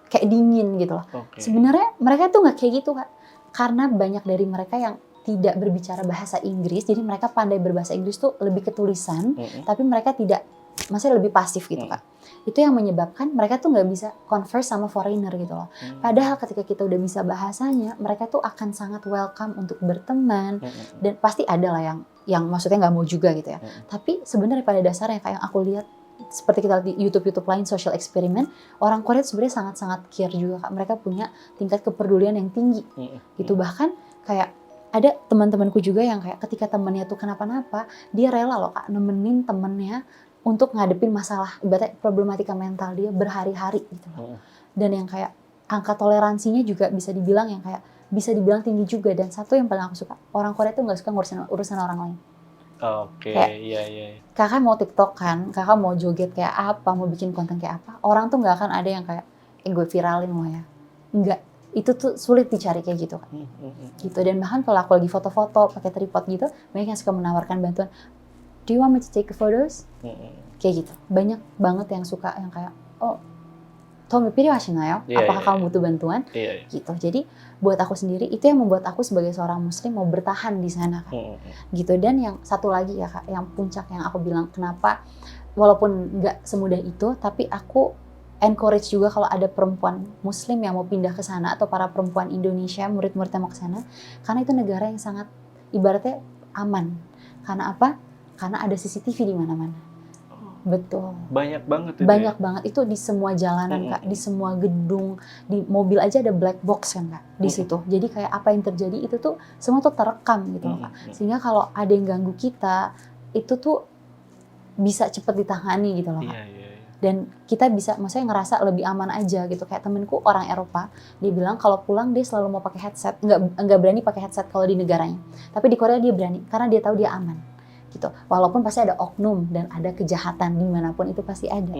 Speaker 2: kayak dingin gitu loh.
Speaker 1: Oke.
Speaker 2: Sebenarnya mereka tuh nggak kayak gitu Kak. Karena banyak dari mereka yang tidak berbicara bahasa Inggris, jadi mereka pandai berbahasa Inggris tuh lebih ketulisan, tapi mereka tidak, maksudnya lebih pasif gitu Kak. Itu yang menyebabkan mereka tuh nggak bisa converse sama foreigner gitu loh. Padahal ketika kita udah bisa bahasanya, mereka tuh akan sangat welcome untuk berteman, dan pasti ada lah yang maksudnya nggak mau juga gitu ya. Tapi sebenarnya pada dasarnya kayak yang aku lihat, seperti kita lihat di YouTube lain, social experiment, orang Korea sebenarnya sangat-sangat care juga Kak. Mereka punya tingkat kepedulian yang tinggi gitu. Bahkan kayak ada teman-temanku juga yang kayak ketika temennya tuh kenapa-napa, dia rela loh Kak nemenin temennya untuk ngadepin masalah, ibaratnya problematika mental dia berhari-hari gitu loh. Dan yang kayak angka toleransinya juga bisa dibilang yang kayak bisa dibilang tinggi juga. Dan satu yang paling aku suka, orang Korea tuh nggak suka urusan orang lain.
Speaker 1: Oke,
Speaker 2: Kayak,
Speaker 1: iya.
Speaker 2: Kakak mau TikTok kan, kakak mau joget kayak apa, mau bikin konten kayak apa, orang tuh nggak akan ada yang kayak, gue viralin lo ya. Enggak, itu tuh sulit dicari kayak gitu kan. Gitu. Dan bahkan kalau aku lagi foto-foto pakai tripod gitu, banyak yang suka menawarkan bantuan. Do you want me to take photos? Kayak gitu. Banyak banget yang suka yang kayak, oh, Tommy pilih ya, apakah kamu butuh bantuan? Gitu. Jadi buat aku sendiri itu yang membuat aku sebagai seorang muslim mau bertahan di sana kan. Gitu. Dan yang satu lagi ya Kak, yang puncak yang aku bilang kenapa walaupun nggak semudah itu, tapi aku encourage juga kalau ada perempuan muslim yang mau pindah ke sana atau para perempuan Indonesia murid-murid yang mau ke sana, karena itu negara yang sangat ibaratnya aman. Karena apa? Karena ada CCTV di mana-mana. Betul.
Speaker 1: Banyak banget itu.
Speaker 2: Banyak banget itu di semua jalanan Kak, di semua gedung, di mobil aja ada black box kan Kak di situ. Jadi kayak apa yang terjadi itu tuh semua tuh terekam gitu loh Kak. Sehingga kalau ada yang ganggu kita itu tuh bisa cepet ditangani gitu loh Kak. Dan kita bisa maksudnya ngerasa lebih aman aja gitu. Kayak temenku orang Eropa, dia bilang kalau pulang dia selalu mau pakai headset, nggak berani pakai headset kalau di negaranya. Tapi di Korea dia berani karena dia tahu dia aman. Gitu. Walaupun pasti ada oknum dan ada kejahatan dimanapun itu pasti ada.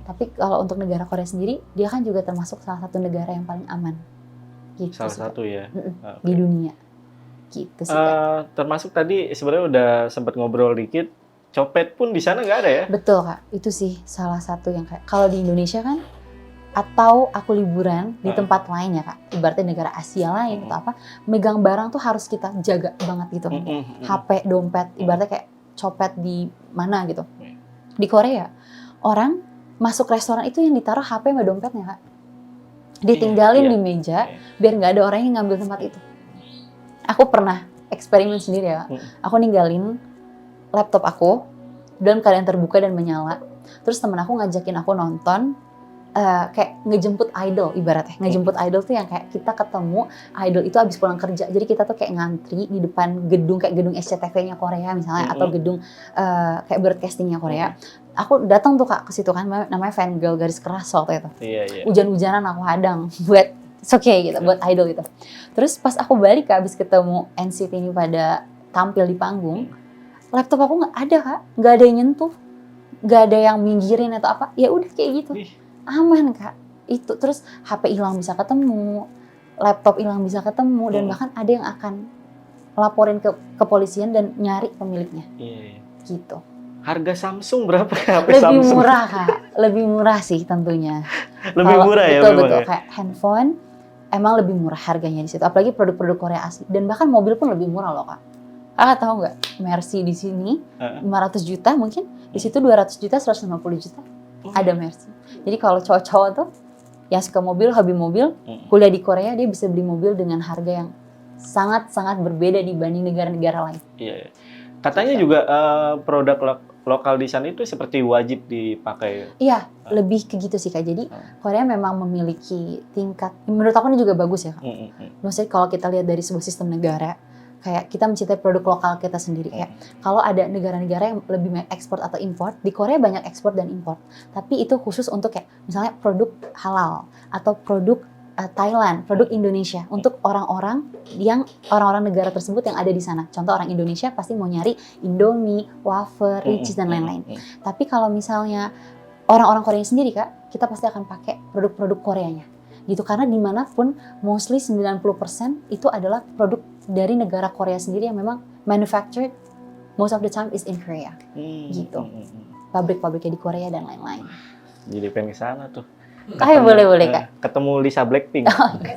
Speaker 2: Tapi kalau untuk negara Korea sendiri, dia kan juga termasuk salah satu negara yang paling aman. Gitu.
Speaker 1: Salah satu ya.
Speaker 2: Di dunia. Gitu sih.
Speaker 1: Termasuk tadi sebenarnya udah sempat ngobrol dikit, copet pun di sana nggak ada ya?
Speaker 2: Betul Kak, itu sih salah satu yang kayak kalau di Indonesia kan, atau aku liburan di tempat lain ya Kak, ibaratnya negara Asia lain atau apa, megang barang tuh harus kita jaga banget gitu. HP, dompet, ibaratnya kayak copet di mana gitu. Di Korea, orang masuk restoran itu yang ditaruh HP sama dompetnya Kak. Ditinggalin di meja, biar nggak ada orang yang ngambil tempat itu. Aku pernah eksperimen sendiri ya Kak. Aku ninggalin laptop aku dalam keadaan terbuka dan menyala. Terus temen aku ngajakin aku nonton, kayak ngejemput idol ibaratnya. Ngejemput idol tuh yang kayak kita ketemu idol itu abis pulang kerja. Jadi kita tuh kayak ngantri di depan gedung kayak gedung SCTV-nya Korea misalnya atau gedung kayak broadcasting-nya Korea. Aku datang tuh Kak ke situ kan, namanya fan girl garis keras waktu itu. Hujan-hujanan aku hadang buat gitu, buat idol gitu. Terus pas aku balik Kak abis ketemu NCT ini pada tampil di panggung, laptop aku nggak ada Kak, nggak ada yang nyentuh, nggak ada yang minggirin atau apa. Ya udah kayak gitu. Aman Kak, itu terus HP hilang bisa ketemu, laptop hilang bisa ketemu, dan bahkan ada yang akan laporin ke kepolisian dan nyari pemiliknya. Gitu.
Speaker 1: Harga Samsung berapa HP
Speaker 2: lebih
Speaker 1: Samsung?
Speaker 2: Murah Kak, lebih murah sih tentunya.
Speaker 1: Lebih murah ya
Speaker 2: betul
Speaker 1: memang.
Speaker 2: Kayak handphone emang lebih murah harganya di situ, apalagi produk-produk Korea asli. Dan bahkan mobil pun lebih murah loh Kak. Tahu nggak? Mercy di sini 500 juta mungkin, di situ 200 juta, 150 juta. Ada Mercy. Jadi kalau cowok-cowok tuh yang suka mobil, hobi mobil, kuliah di Korea, dia bisa beli mobil dengan harga yang sangat-sangat berbeda dibanding negara-negara lain.
Speaker 1: Katanya juga produk lokal di sana itu seperti wajib dipakai.
Speaker 2: Iya, lebih ke gitu sih Kak. Jadi Korea memang memiliki tingkat, menurut aku ini juga bagus ya Kak. Maksudnya kalau kita lihat dari sebuah sistem negara, kayak kita mencintai produk lokal kita sendiri. Kayak kalau ada negara-negara yang lebih ekspor atau import, di Korea banyak ekspor dan import. Tapi itu khusus untuk kayak misalnya produk halal atau produk Thailand, produk Indonesia untuk orang-orang negara tersebut yang ada di sana. Contoh orang Indonesia pasti mau nyari Indomie, wafer, Ricis dan lain-lain. Tapi kalau misalnya orang-orang Korea sendiri Kak, kita pasti akan pakai produk-produk Koreanya. Gitu, karena dimanapun mostly 90% itu adalah produk dari negara Korea sendiri yang memang manufactured most of the time is in Korea. Gitu. pabrik-pabriknya di Korea dan lain-lain.
Speaker 1: Jadi pengen ke sana tuh.
Speaker 2: Boleh Kak.
Speaker 1: Ketemu Lisa Blackpink. Oke.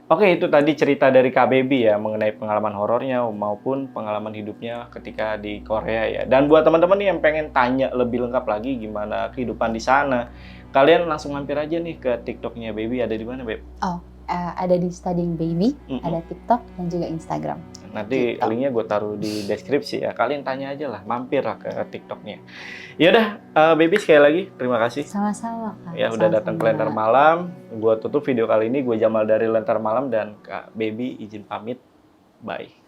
Speaker 1: Oke, itu tadi cerita dari Kak Baby ya mengenai pengalaman horornya maupun pengalaman hidupnya ketika di Korea ya. Dan buat teman-teman nih yang pengen tanya lebih lengkap lagi gimana kehidupan di sana, kalian langsung mampir aja nih ke TikToknya Baby. Ada di mana, Beb?
Speaker 2: Ada di Studying Baby, ada TikTok dan juga Instagram.
Speaker 1: Nanti
Speaker 2: Gitu.
Speaker 1: linknya gue taruh di deskripsi ya. Kalian tanya aja lah, mampir lah ke TikToknya. Yaudah, Baby sekali lagi terima kasih.
Speaker 2: Sama-sama Kak.
Speaker 1: Ya udah datang ke Lentera Malam. Gue tutup video kali ini. Gue Jamal dari Lentera Malam dan Kak Baby izin pamit. Bye.